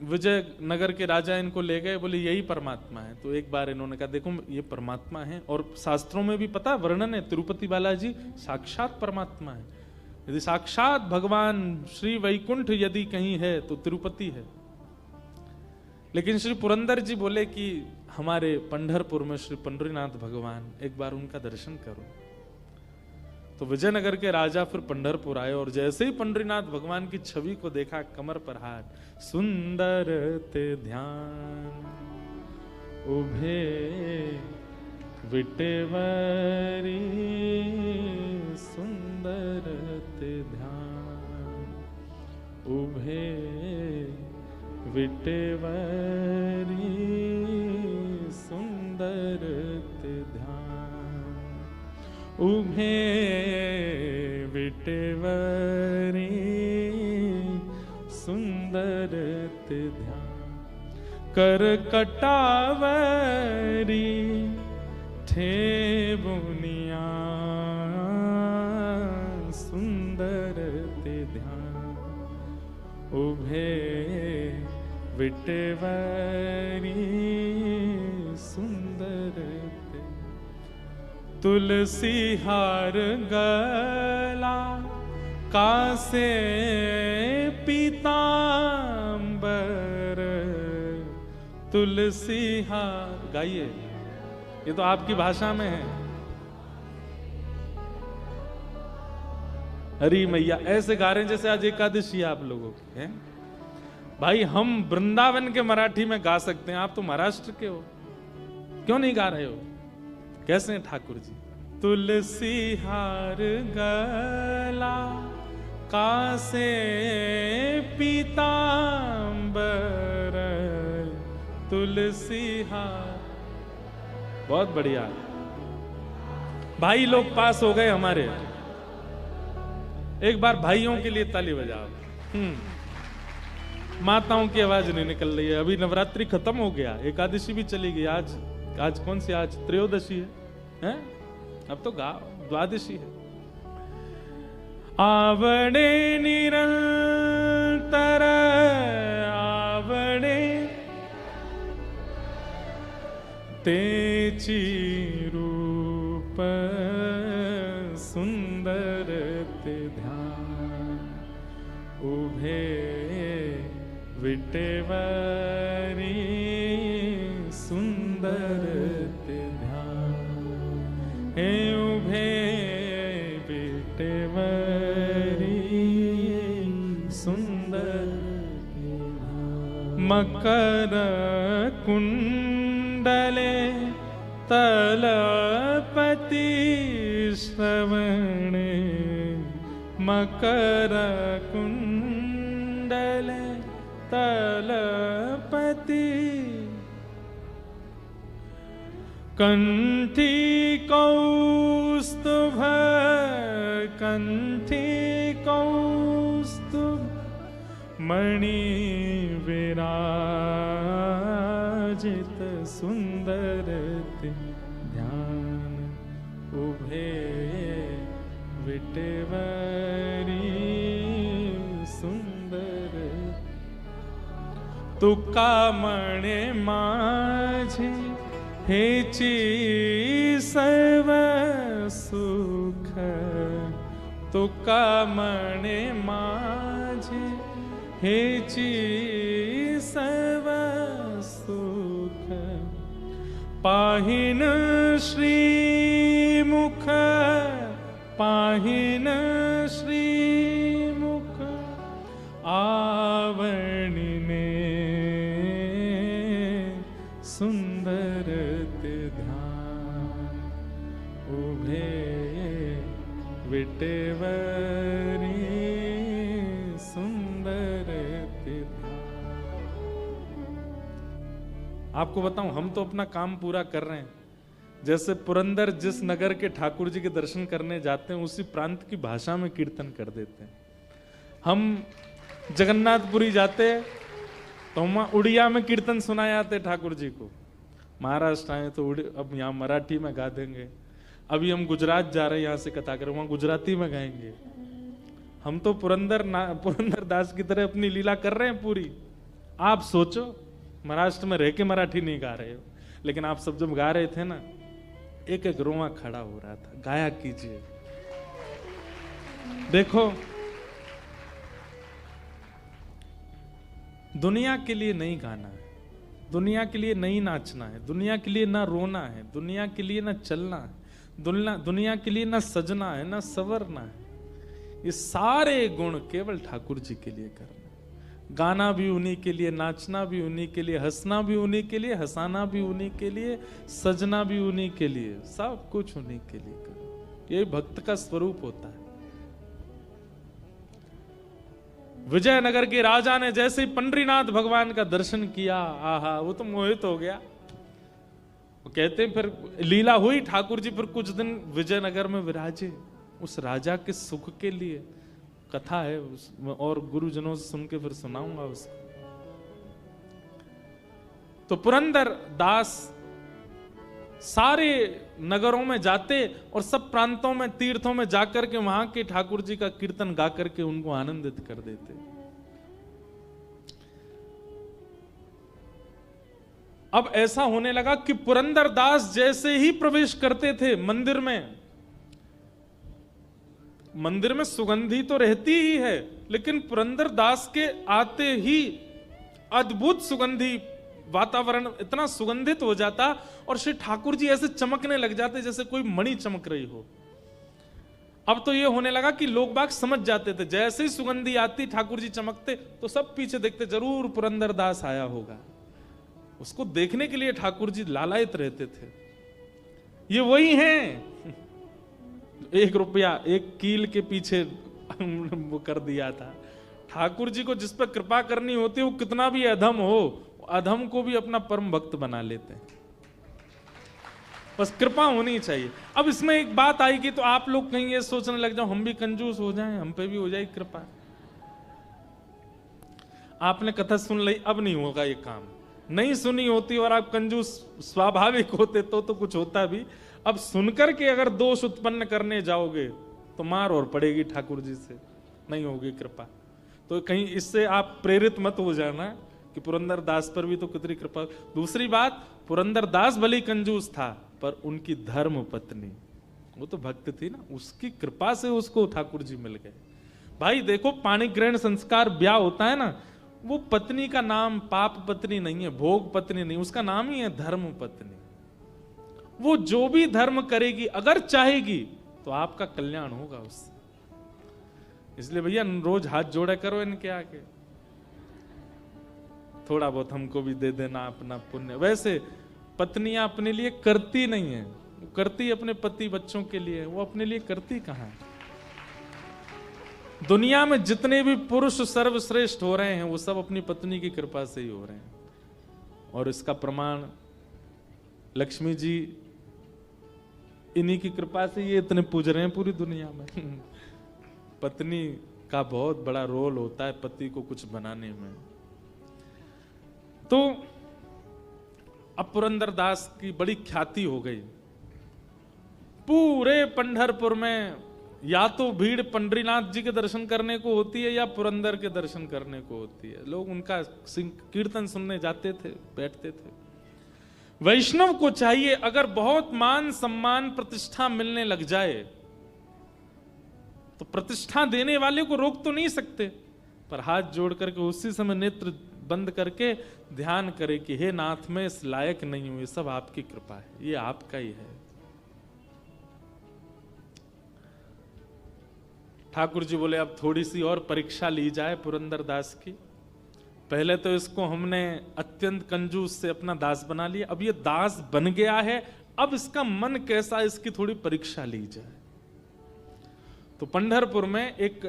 A: विजयनगर के राजा इनको ले गए, बोले यही परमात्मा है। तो एक बार इन्होंने कहा देखो ये परमात्मा है, और शास्त्रों में भी पता वर्णन है तिरुपति बालाजी साक्षात परमात्मा है। यदि साक्षात भगवान श्री वैकुंठ यदि कहीं है तो तिरुपति है। लेकिन श्री पुरंदर जी बोले कि हमारे पंढरपुर में श्री पंढरीनाथ भगवान, एक बार उनका दर्शन करो। तो विजयनगर के राजा फिर पंढरपुर आए, और जैसे ही पंढरीनाथ भगवान की छवि को देखा, कमर पर हाथ, सुंदर ते ध्यान उभे विटेवरी, सुंदर ते ध्यान उभे विटेवरी, सुंदर ते ध्यान उभे विटेवरी, सुंदर ते ध्यान कर कटावरी ठे बुनिया, सुंदर ते ध्यान उभे विटेवरी, सुंदर ते तुलसी हार गला कासे पीतांबर, तुलसी हार। गाइए, ये तो आपकी भाषा में है। हरी मैया ऐसे गा रहे हैं जैसे आज एकादशी आप लोगों की है। भाई हम वृंदावन के मराठी में गा सकते हैं, आप तो महाराष्ट्र के हो, क्यों नहीं गा रहे हो? कैसे हैं ठाकुर जी? तुलसी हार गला कासे पीतांबर तुलसी हार। बहुत बढ़िया भाई लोग पास हो गए हमारे। एक बार भाइयों के लिए ताली बजाओ। माताओं की आवाज नहीं निकल रही है। अभी नवरात्रि खत्म हो गया, एकादशी भी चली गई। आज कौन सी, आज त्रयोदशी है? अब तो द्वादशी है। आवड़े निरंतर आवड़े तेची रूप सुंदर ते ध्यान उभे विटेवरी सुंदर ते ध्यान हे उभे विटेवरी सुंदर ते ध्यान। मकर कुंडले तलपति श्रवणे मकर कुंडले तलपति कंठी कौस्तुभ मणि विराजित सुंदर ध्यान उभे विटेवरी सुंदर तुका मणे माझे हेची सर्व सुख तुका मणे माझे हेची सर्व सुख पाहिन श्रीमुख पाहिन श्रीमुख आवणिने सुंदर ते ध्यान उभे विटेवरी सुंदर ते ध्यान। आपको बताऊं, हम तो अपना काम पूरा कर रहे हैं। जैसे पुरंदर जिस नगर के ठाकुर जी के दर्शन करने जाते हैं उसी प्रांत की भाषा में कीर्तन कर देते हैं। हम जगन्नाथपुरी जाते तो हम उड़िया में कीर्तन सुनाए आते ठाकुर जी को। महाराष्ट्र आए तो अब यहाँ मराठी में गा देंगे। अभी हम गुजरात जा रहे हैं, यहाँ से कथा करें, वहां गुजराती में गाएंगे। हम तो पुरंदर दास की तरह अपनी लीला कर रहे हैं पूरी। आप सोचो, महाराष्ट्र में रह के मराठी नहीं गा रहे हो, लेकिन आप सब जब गा रहे थे ना, एक एक रोआ खड़ा हो रहा था। गाया कीजिए। देखो, दुनिया के लिए नहीं गाना है, दुनिया के लिए नहीं नाचना है, दुनिया के लिए ना रोना है, दुनिया के लिए ना चलना है, दुनिया के लिए ना सजना है, ना संवरना है। ये सारे गुण केवल ठाकुर जी के लिए करना। गाना भी उन्हीं के लिए, नाचना भी उन्हीं के लिए, हंसना भी उन्हीं के लिए, हंसाना भी उन्हीं के लिए, सजना भी उन्हीं के लिए, सब कुछ उन्हीं के लिए करो। ये भक्त का स्वरूप होता है। विजयनगर के राजा ने जैसे ही पंडरीनाथ भगवान का दर्शन किया, आहा, वो तो मोहित हो गया। वो कहते हैं फिर लीला हुई, ठाकुर जी फिर कुछ दिन विजयनगर में विराजे उस राजा के सुख के लिए। कथा है और गुरुजनों से सुन के फिर सुनाऊंगा उसको। तो पुरंदर दास सारे नगरों में जाते और सब प्रांतों में, तीर्थों में जाकर के वहां के ठाकुर जी का कीर्तन गा करके उनको आनंदित कर देते। अब ऐसा होने लगा कि पुरंदर दास जैसे ही प्रवेश करते थे मंदिर में, मंदिर में सुगंधी तो रहती ही है, लेकिन पुरंदर दास के आते ही अद्भुत सुगंधी वातावरण इतना सुगंधित हो जाता और श्री ठाकुर जी ऐसे चमकने लग जाते जैसे कोई मणि चमक रही हो। अब तो ये होने लगा कि लोग बाग समझ जाते थे, जैसे ही सुगंधी आती ठाकुर जी चमकते तो सब पीछे देखते, जरूर पुरंदर दास आया होगा। उसको देखने के लिए ठाकुर जी लालायित रहते थे। ये वही हैं, 1 रुपया 1 कील के पीछे वो कर दिया था। ठाकुर जी को जिस पर कृपा करनी होती है वो कितना भी अधम हो, अधम को भी अपना परम भक्त बना लेते हैं। बस कृपा होनी चाहिए। अब इसमें एक बात आएगी तो आप लोग कहीं ये सोचने लग जाओ हम भी कंजूस हो जाएं, हम पे भी हो जाए कृपा। आपने कथा सुन ली, अब नहीं होगा ये काम। नहीं सुनी होती और आप कंजूस स्वाभाविक होते तो कुछ होता भी। अब सुनकर के अगर दोष उत्पन्न करने जाओगे तो मार और पड़ेगी ठाकुर जी से, नहीं होगी कृपा। तो कहीं इससे आप प्रेरित मत हो जाना कि पुरंदर दास पर भी तो कितनी कृपा। दूसरी बात, पुरंदर दास भले कंजूस था पर उनकी धर्म पत्नी, वो तो भक्त थी ना, उसकी कृपा से उसको ठाकुर जी मिल गए। भाई देखो, पाणी ग्रहण संस्कार ब्याह होता है ना, वो पत्नी का नाम पाप पत्नी नहीं है, भोग पत्नी नहीं, उसका नाम ही है धर्म पत्नी। वो जो भी धर्म करेगी अगर चाहेगी तो आपका कल्याण होगा उससे। इसलिए भैया रोज हाथ जोड़ा करो इनके आगे, थोड़ा बहुत हमको भी दे देना अपना पुण्य। वैसे पत्नियां अपने लिए करती नहीं है, वो करती अपने पति बच्चों के लिए, वो अपने लिए करती कहां है। दुनिया में जितने भी पुरुष सर्वश्रेष्ठ हो रहे हैं वो सब अपनी पत्नी की कृपा से ही हो रहे हैं। और इसका प्रमाण लक्ष्मी जी इन्हीं की कृपा से ये इतने पूज रहे हैं पूरी दुनिया में। पत्नी का बहुत बड़ा रोल होता है पति को कुछ बनाने में। तो अब पुरंदर दास की बड़ी ख्याति हो गई पूरे पंढरपुर में। या तो भीड़ पंडरीनाथ जी के दर्शन करने को होती है या पुरंदर के दर्शन करने को होती है। लोग उनका कीर्तन सुनने जाते थे, बैठते थे। वैष्णव को चाहिए अगर बहुत मान सम्मान प्रतिष्ठा मिलने लग जाए तो प्रतिष्ठा देने वाले को रोक तो नहीं सकते, पर हाथ जोड़ करके उसी समय नेत्र बंद करके ध्यान करे कि हे नाथ मैं इस लायक नहीं हूं, ये सब आपकी कृपा है, ये आपका ही है। ठाकुर जी बोले अब थोड़ी सी और परीक्षा ली जाए पुरंदर दास की। पहले तो इसको हमने अत्यंत कंजूस से अपना दास बना लिया, अब ये दास बन गया है, अब इसका मन कैसा, इसकी थोड़ी परीक्षा ली जाए। तो पंढरपुर में एक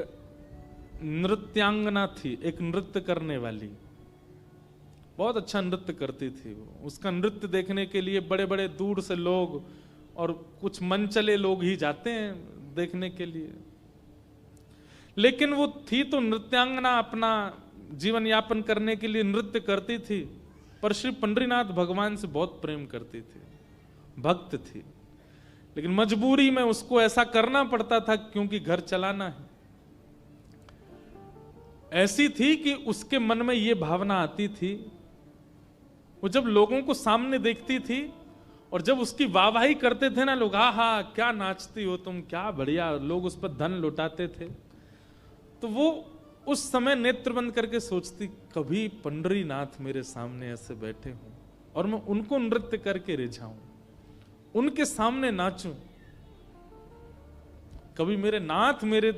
A: नृत्यांगना थी, एक नृत्य करने वाली, बहुत अच्छा नृत्य करती थी वो। उसका नृत्य देखने के लिए बड़े बड़े दूर से लोग और कुछ मनचले लोग ही जाते हैं देखने के लिए। लेकिन वो थी तो नृत्यांगना, अपना जीवन यापन करने के लिए नृत्य करती थी, पर श्री पंडरीनाथ भगवान से बहुत प्रेम करती थी, भक्त थी। लेकिन मजबूरी में उसको ऐसा करना पड़ता था क्योंकि घर चलाना है। ऐसी थी कि उसके मन में ये भावना आती थी, वो जब लोगों को सामने देखती थी और जब उसकी वाहवाही करते थे ना लोग, हा क्या नाचती हो तुम, क्या बढ़िया, लोग उस पर धन लुटाते थे, तो वो उस समय नेत्र बंद करके सोचती कभी पंडरीनाथ मेरे सामने ऐसे बैठे हों और मैं उनको नृत्य करके रिझाऊं, उनके सामने नाचूं, कभी मेरे नाथ मेरे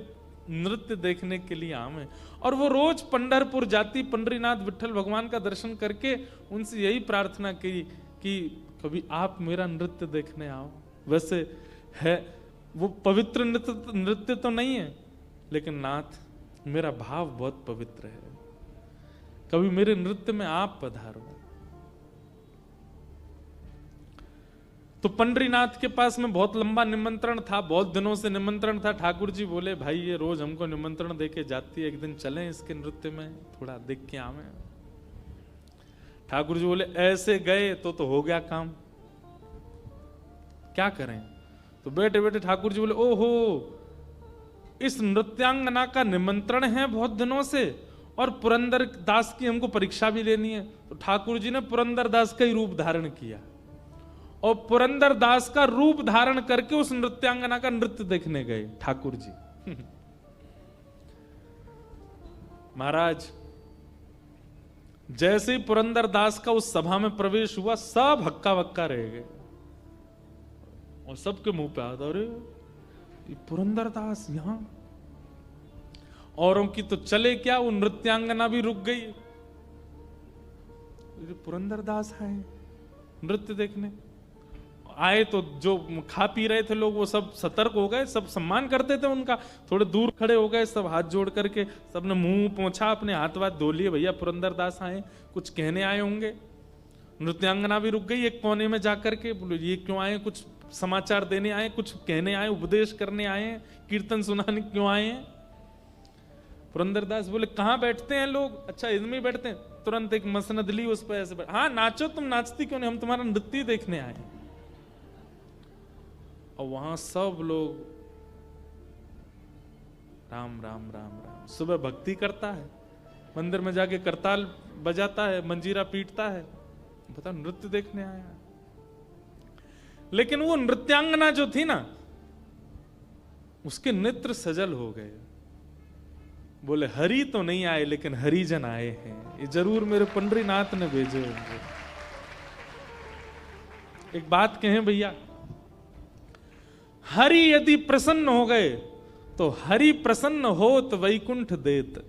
A: नृत्य देखने के लिए आवे। और वो रोज पंढरपुर जाती, पंडरीनाथ विठल भगवान का दर्शन करके उनसे यही प्रार्थना की कि कभी आप मेरा नृत्य देखने आओ। वैसे है वो पवित्र नृत्य तो नहीं है, लेकिन नाथ मेरा भाव बहुत पवित्र है, कभी मेरे नृत्य में आप पधारो। तो पंडरीनाथ के पास में बहुत लंबा निमंत्रण था, बहुत दिनों से निमंत्रण था। ठाकुर जी बोले भाई ये रोज हमको निमंत्रण देके जाती है, एक दिन चलें इसके नृत्य में, थोड़ा देख के आवे। ठाकुर जी बोले ऐसे गए तो हो गया काम, क्या करें। तो बैठे बैठे ठाकुर जी बोले ओहो इस नृत्यांगना का निमंत्रण है बहुत दिनों से और पुरंदर दास की हमको परीक्षा भी लेनी है। तो ठाकुर जी ने पुरंदर दास का ही रूप धारण किया और पुरंदर दास का रूप धारण करके उस नृत्यांगना का नृत्य देखने गए ठाकुर जी। महाराज जैसे ही पुरंदर दास का उस सभा में प्रवेश हुआ, सब हक्का बक्का रह गए और सबके मुंह पे आता, अरे ये पुरंदर दास यहां। औरों की तो चले क्या, वो नृत्यांगना भी रुक गई, पुरंदर दास है नृत्य देखने। आए तो जो खा पी रहे थे लोग वो सब सतर्क हो गए, सब सम्मान करते थे उनका, थोड़े दूर खड़े हो गए, सब हाथ जोड़ करके सबने मुंह पोंछा, अपने हाथ वाथ धो लिए, भैया पुरंदरदास आए, कुछ कहने आए होंगे। नृत्यांगना भी रुक गई एक कोने में जाकर के, बोलो ये क्यों आए, कुछ समाचार देने आए, कुछ कहने आए, उपदेश करने आए हैं, कीर्तन सुनाने क्यों आए हैं। पुरंदरदास बोले कहाँ बैठते हैं लोग, अच्छा इनमें बैठते हैं। तुरंत एक मसनद ली, उस पर ऐसे हाँ नाचो, तुम नाचती क्यों नहीं, हम तुम्हारा नृत्य देखने आए। और वहां सब लोग राम राम राम राम, सुबह भक्ति करता है, मंदिर में जाके करताल बजाता है, मंजीरा पीटता है, बता नृत्य देखने आया। लेकिन वो नृत्यांगना जो थी ना, उसके नेत्र सजल हो गए। बोले हरि तो नहीं आए लेकिन हरिजन आए हैं, ये जरूर मेरे पंडरीनाथ ने भेजे होंगे। एक बात कहें भैया, हरि यदि प्रसन्न हो गए तो हरि प्रसन्न हो तो वैकुंठ देत।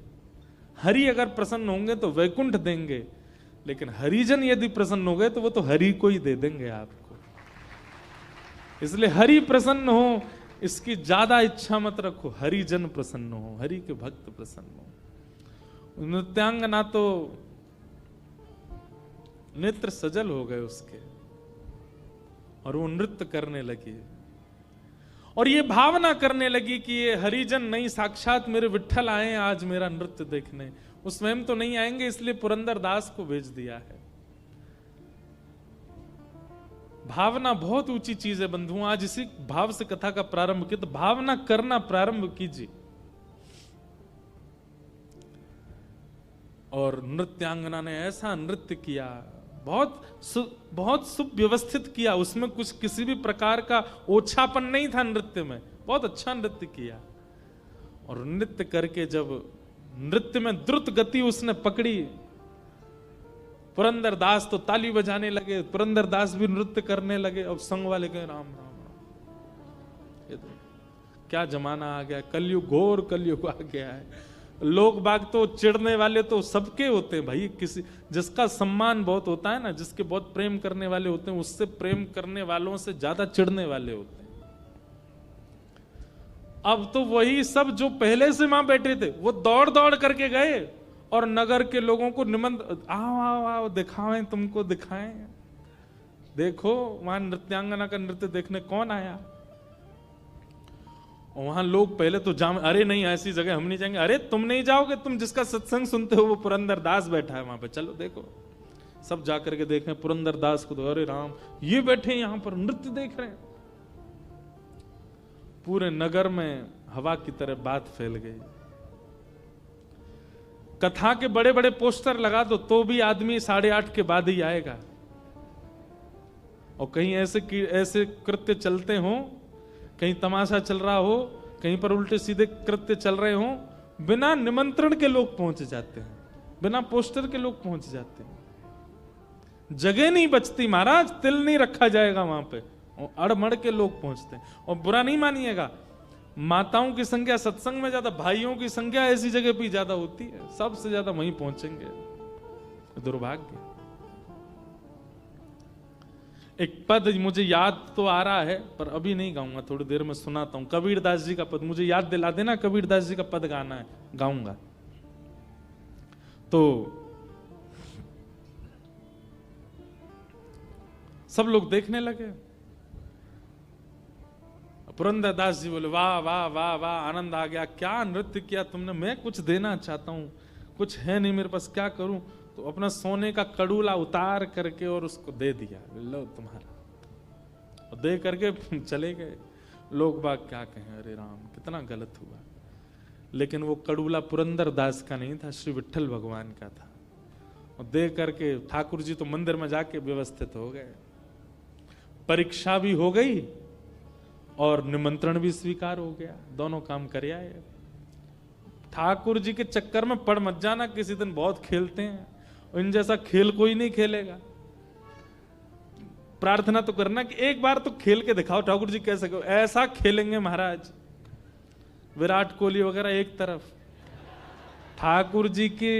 A: हरि अगर प्रसन्न होंगे तो वैकुंठ देंगे, लेकिन हरिजन यदि प्रसन्न हो गए तो वो तो हरि को ही दे देंगे आपको। इसलिए हरि प्रसन्न हो इसकी ज्यादा इच्छा मत रखो, हरिजन प्रसन्न हो, हरि के भक्त प्रसन्न हो। नृत्यांगना तो नेत्र सजल हो गए उसके, और वो नृत्य करने लगी, और ये भावना करने लगी कि ये हरिजन नहीं, साक्षात मेरे विट्ठल आए हैं आज मेरा नृत्य देखने। वो स्वयं तो नहीं आएंगे, इसलिए पुरंदरदास को भेज दिया है। भावना बहुत ऊंची चीज है बंधुओं, आज इसी भाव से कथा का प्रारंभ किया, तो भावना करना प्रारंभ कीजिए। और नृत्यांगना ने ऐसा नृत्य किया, बहुत सुव्यवस्थित किया, उसमें कुछ किसी भी प्रकार का ओछापन नहीं था नृत्य में, बहुत अच्छा नृत्य किया। और नृत्य करके जब नृत्य में द्रुत गति उसने पकड़ी, पुरंदरदास तो ताली बजाने लगे, पुरंदरदास भी नृत्य करने लगे। अब संग वाले कहे राम राम राम, ये तो क्या जमाना आ गया, कलयुग, घोर कलयुग आ गया है। लोग बाग तो चिढ़ने वाले तो सबके होते हैं भाई, किसी जिसका सम्मान बहुत होता है ना, जिसके बहुत प्रेम करने वाले होते हैं, उससे प्रेम करने वालों से ज्यादा चिढ़ने वाले होते हैं। अब तो वही सब जो पहले से वहां बैठे थे वो दौड़ दौड़ करके गए और नगर के लोगों को निमंत्रण, आओ आओ आओ दिखाएं, तुमको दिखाएं, देखो वहां नृत्यांगना का नृत्य देखने कौन आया। और वहां लोग पहले तो अरे नहीं ऐसी जगह हम नहीं जाएंगे, अरे तुम नहीं जाओगे, तुम जिसका सत्संग सुनते हो वो पुरंदरदास बैठा है वहां पे, चलो देखो। सब जाकर के देखें पुरंदरदास को, तो अरे राम ये बैठे यहां पर नृत्य देख रहे हैं। पूरे नगर में हवा की तरह बात फैल गई। कथा के बड़े बड़े पोस्टर लगा दो तो भी आदमी 8:30 के बाद ही आएगा। और कहीं ऐसे कृत्य चलते हों, कहीं तमाशा चल रहा हो, कहीं पर उल्टे सीधे कृत्य चल रहे हों, बिना निमंत्रण के लोग पहुंच जाते हैं, बिना पोस्टर के लोग पहुंच जाते हैं। जगह नहीं बचती महाराज, तिल नहीं रखा जाएगा वहां पे, अड़मड़ के लोग पहुंचते हैं। और बुरा नहीं मानिएगा, माताओं की संख्या सत्संग में ज्यादा, भाइयों की संख्या ऐसी जगह पे ज्यादा होती है, सबसे ज्यादा वहीं पहुंचेंगे। दुर्भाग्य। एक पद मुझे याद तो आ रहा है पर अभी नहीं गाऊंगा, थोड़ी देर में सुनाता हूं। कबीरदास जी का पद मुझे याद दिला देना, कबीरदास जी का पद गाना है, गाऊंगा। तो सब लोग देखने लगे। पुरंदरदास जी बोले वाह वाह वाह वाह, आनंद आ गया, क्या नृत्य किया तुमने, मैं कुछ देना चाहता हूं, कुछ है नहीं मेरे पास, क्या करूं। तो अपना सोने का कड़ूला उतार करके और उसको दे दिया, लो तुम्हारा, और दे करके चले गए। लोग बाग क्या कहें, अरे राम कितना गलत हुआ। लेकिन वो कड़ूला पुरंदरदास का नहीं था, श्री विट्ठल भगवान का था। और दे करके ठाकुर जी तो मंदिर में जाके व्यवस्थित हो गए, परीक्षा भी हो गई और निमंत्रण भी स्वीकार हो गया, दोनों काम कर आए। ठाकुर जी के चक्कर में पड़ मत जाना, किसी दिन बहुत खेलते हैं, इन जैसा खेल कोई नहीं खेलेगा। प्रार्थना तो करना कि एक बार तो खेल के दिखाओ ठाकुर जी कैसे, ऐसा खेलेंगे महाराज। विराट कोहली वगैरह एक तरफ, ठाकुर जी की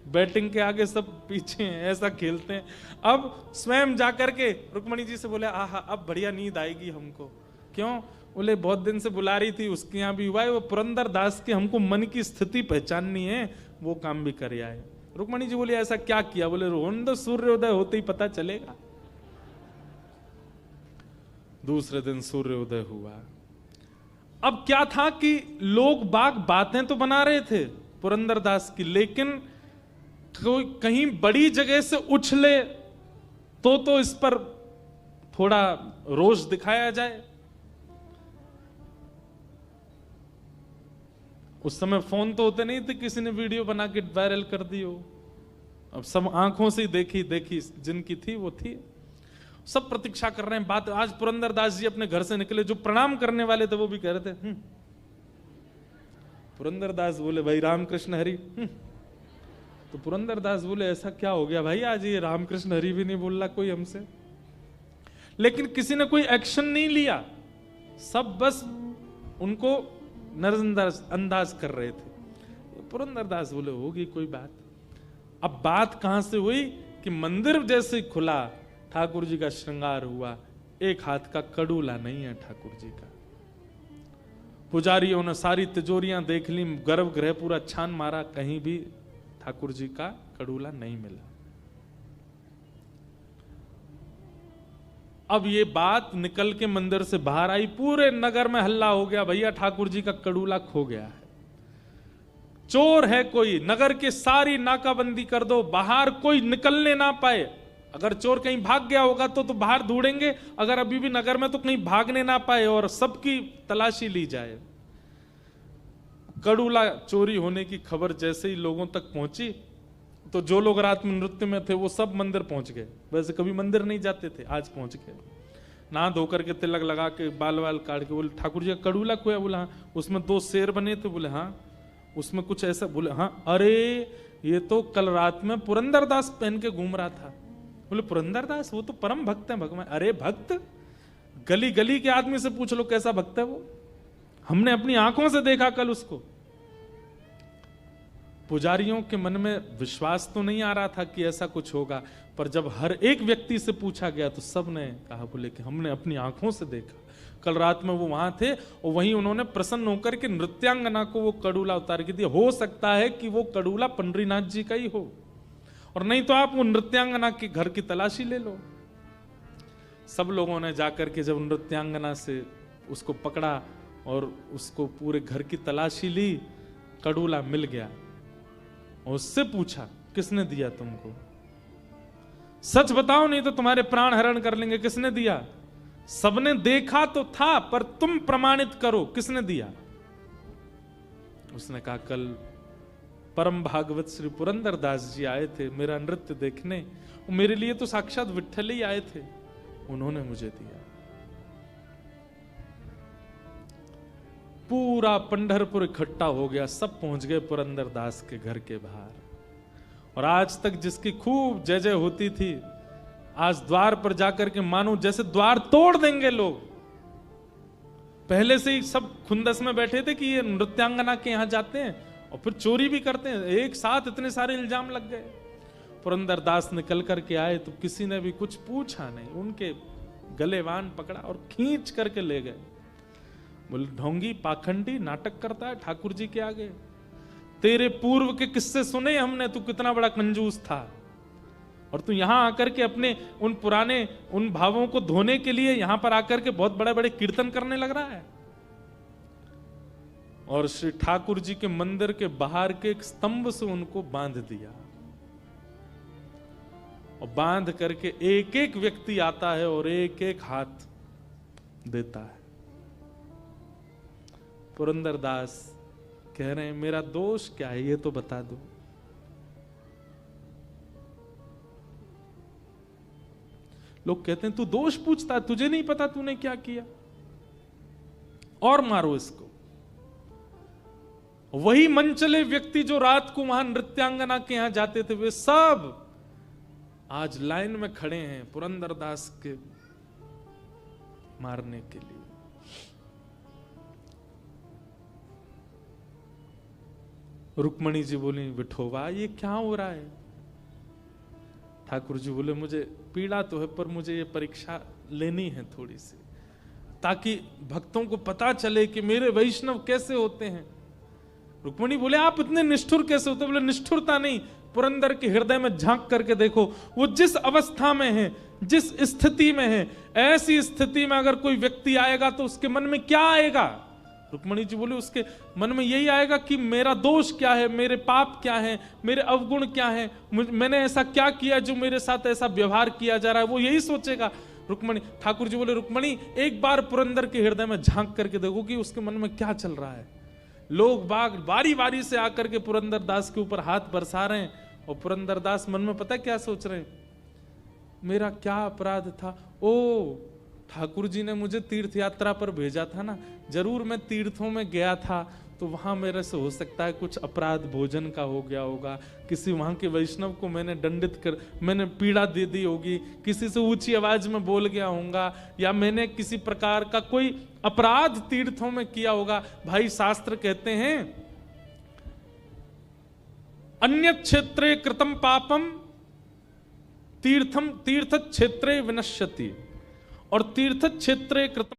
A: बैटिंग के आगे सब पीछे हैं, ऐसा खेलते हैं। अब स्वयं जाकर के रुक्मणी जी से बोले आहा अब बढ़िया नींद आएगी हमको। क्यों? बोले बहुत दिन से बुला रही थी, उसके यहाँ भी हुआ है, वो पुरंदर दास के हमको मन की स्थिति पहचाननी है, वो काम भी कर आए। रुक्मणी जी बोले ऐसा क्या किया? बोले रोहन दो, सूर्योदय होते ही पता चलेगा। दूसरे दिन सूर्योदय हुआ। अब क्या था कि लोग बाग बातें तो बना रहे थे पुरंदर दास की, लेकिन कोई कहीं बड़ी जगह से उछले तो इस पर थोड़ा रोष दिखाया जाए। उस समय फोन तो होते नहीं थे, किसी ने वीडियो बना के वायरल कर दी हो। अब सब आंखों से देखी जिनकी थी वो थी। सब प्रतीक्षा कर रहे हैं बात। आज पुरंदर दास जी अपने घर से निकले, जो प्रणाम करने वाले थे वो भी कह रहे थे पुरंदर दास बोले भाई रामकृष्ण हरि। तो पुरंदर दास बोले ऐसा क्या हो गया भाई, आज ये रामकृष्ण हरि भी नहीं बोल रहा कोई हमसे। लेकिन किसी ने कोई एक्शन नहीं लिया, सब बस उनको नजरअंदाज कर रहे थे। पुरंदर दास बोले होगी कोई बात। अब बात कहां से हुई कि मंदिर जैसे खुला, ठाकुर जी का श्रृंगार हुआ, एक हाथ का कड़ूला नहीं है ठाकुर जी का। पुजारियों ने सारी तिजोरियां देख ली, गर्भगृह पूरा छान मारा, कहीं भी ठाकुर जी का कड़ूला नहीं मिला। अब ये बात निकल के मंदिर से बाहर आई, पूरे नगर में हल्ला हो गया, भैया ठाकुर जी का कड़ूला खो गया है, चोर है कोई, नगर की सारी नाकाबंदी कर दो, बाहर कोई निकलने ना पाए। अगर चोर कहीं भाग गया होगा तो बाहर ढूंढेंगे, अगर अभी भी नगर में तो कहीं भागने ना पाए और सबकी तलाशी ली जाए। कड़ूला चोरी होने की खबर जैसे ही लोगों तक पहुंची तो जो लोग रात में नृत्य में थे वो सब मंदिर पहुंच गए। वैसे कभी मंदिर नहीं जाते थे, आज पहुंच गए। नहा धोकर के तिलक लगा के बाल वाल काट के बोले ठाकुर जी का कड़ूला खोया। बोले हाँ। उसमें 2 शेर बने थे। बोले हाँ। उसमें कुछ ऐसा? बोले हाँ। अरे ये तो कल रात में पुरंदर दास पहन के घूम रहा था। बोले पुरंदर दास वो तो परम भक्त है भगवान। अरे भक्त, गली गली के आदमी से पूछ लो कैसा भक्त है वो, हमने अपनी आंखों से देखा कल उसको। पुजारियों के मन में विश्वास तो नहीं आ रहा था कि ऐसा कुछ होगा, पर जब हर एक व्यक्ति से पूछा गया तो सब ने कहा, बोले कि हमने अपनी आंखों से देखा, कल रात में वो वहां थे और वहीं उन्होंने प्रसन्न होकर के नृत्यांगना को वो कड़ूला उतार के दिया। हो सकता है कि वो कड़ूला पंडरीनाथ जी का ही हो, और नहीं तो आप वो नृत्यांगना के घर की तलाशी ले लो। सब लोगों ने जाकर के जब नृत्यांगना से उसको पकड़ा और उसको पूरे घर की तलाशी ली, कड़ूला मिल गया। और उससे पूछा किसने दिया तुमको, सच बताओ नहीं तो तुम्हारे प्राण हरण कर लेंगे। किसने दिया? सबने देखा तो था, पर तुम प्रमाणित करो किसने दिया। उसने कहा कल परम भागवत श्री पुरंदर दास जी आए थे मेरा नृत्य देखने, मेरे लिए तो साक्षात विट्ठल ही आए थे, उन्होंने मुझे दिया। पूरा पंढरपुर इकट्ठा हो गया, सब पहुंच गए पुरंदर दास के घर के बाहर। और आज तक जिसकी खूब जय जय होती थी, आज द्वार पर जाकर के मानो जैसे द्वार तोड़ देंगे लोग। पहले से ही सब खुंदस में बैठे थे कि ये नृत्यांगना के यहां जाते हैं और फिर चोरी भी करते हैं। एक साथ इतने सारे इल्जाम लग गए। पुरंदर दास निकल करके आए तो किसी ने भी कुछ पूछा नहीं, उनके गलेवान पकड़ा और खींच करके ले गए। बोले ढोंगी पाखंडी नाटक करता है ठाकुर जी के आगे, तेरे पूर्व के किस्से सुने हमने, तू कितना बड़ा कंजूस था, और तू यहां आकर के अपने उन पुराने उन भावों को धोने के लिए यहां पर आकर के बहुत बड़े बड़े कीर्तन करने लग रहा है। और श्री ठाकुर जी के मंदिर के बाहर के एक स्तंभ से उनको बांध दिया, और बांध करके एक एक व्यक्ति आता है और एक एक हाथ देता है। पुरंदर दास कह रहे हैं मेरा दोष क्या है ये तो बता दो। लोग कहते हैं तू दोष पूछता है, तुझे नहीं पता तूने क्या किया, और मारो इसको। वही मनचले व्यक्ति जो रात को वहां नृत्यांगना के यहां जाते थे, वे सब आज लाइन में खड़े हैं पुरंदर दास के मारने के लिए। रुक्मणी जी बोली, विठोबा ये क्या हो रहा है? ठाकुर जी बोले, मुझे पीड़ा तो है पर मुझे ये परीक्षा लेनी है थोड़ी सी, ताकि भक्तों को पता चले कि मेरे वैष्णव कैसे होते हैं। रुक्मणी बोले, आप इतने निष्ठुर कैसे होते? बोले, निष्ठुरता नहीं, पुरंदर के हृदय में झांक करके देखो, वो जिस अवस्था में है, जिस स्थिति में है, ऐसी स्थिति में अगर कोई व्यक्ति आएगा तो उसके मन में क्या आएगा? रुक्मणी जी बोले, उसके मन में यही आएगा कि मेरा दोष क्या है, मेरे पाप क्या है, मेरे अवगुण क्या है, मैंने ऐसा क्या किया जो मेरे साथ ऐसा व्यवहार किया जा रहा है, वो यही सोचेगा। रुक्मणी, ठाकुर जी बोले, रुक्मणी एक बार पुरंदर के हृदय में झांक करके देखो कि उसके मन में क्या चल रहा है। लोग बाग बारी बारी से आकर के पुरंदर दास के ऊपर हाथ बरसा रहे हैं, और पुरंदर दास मन में पता क्या सोच रहे हैं? मेरा क्या अपराध था? ओ, ठाकुर जी ने मुझे तीर्थ यात्रा पर भेजा था ना, जरूर मैं तीर्थों में गया था, तो वहां मेरे से हो सकता है कुछ अपराध भोजन का हो गया होगा, किसी वहां के वैष्णव को मैंने पीड़ा दे दी होगी, किसी से ऊंची आवाज में बोल गया होऊंगा, या मैंने किसी प्रकार का कोई अपराध तीर्थों में किया होगा। भाई शास्त्र कहते हैं, अन्य क्षेत्रे कृतम पापम तीर्थ क्षेत्रे विनश्यति, और तीर्थ क्षेत्रे कृतम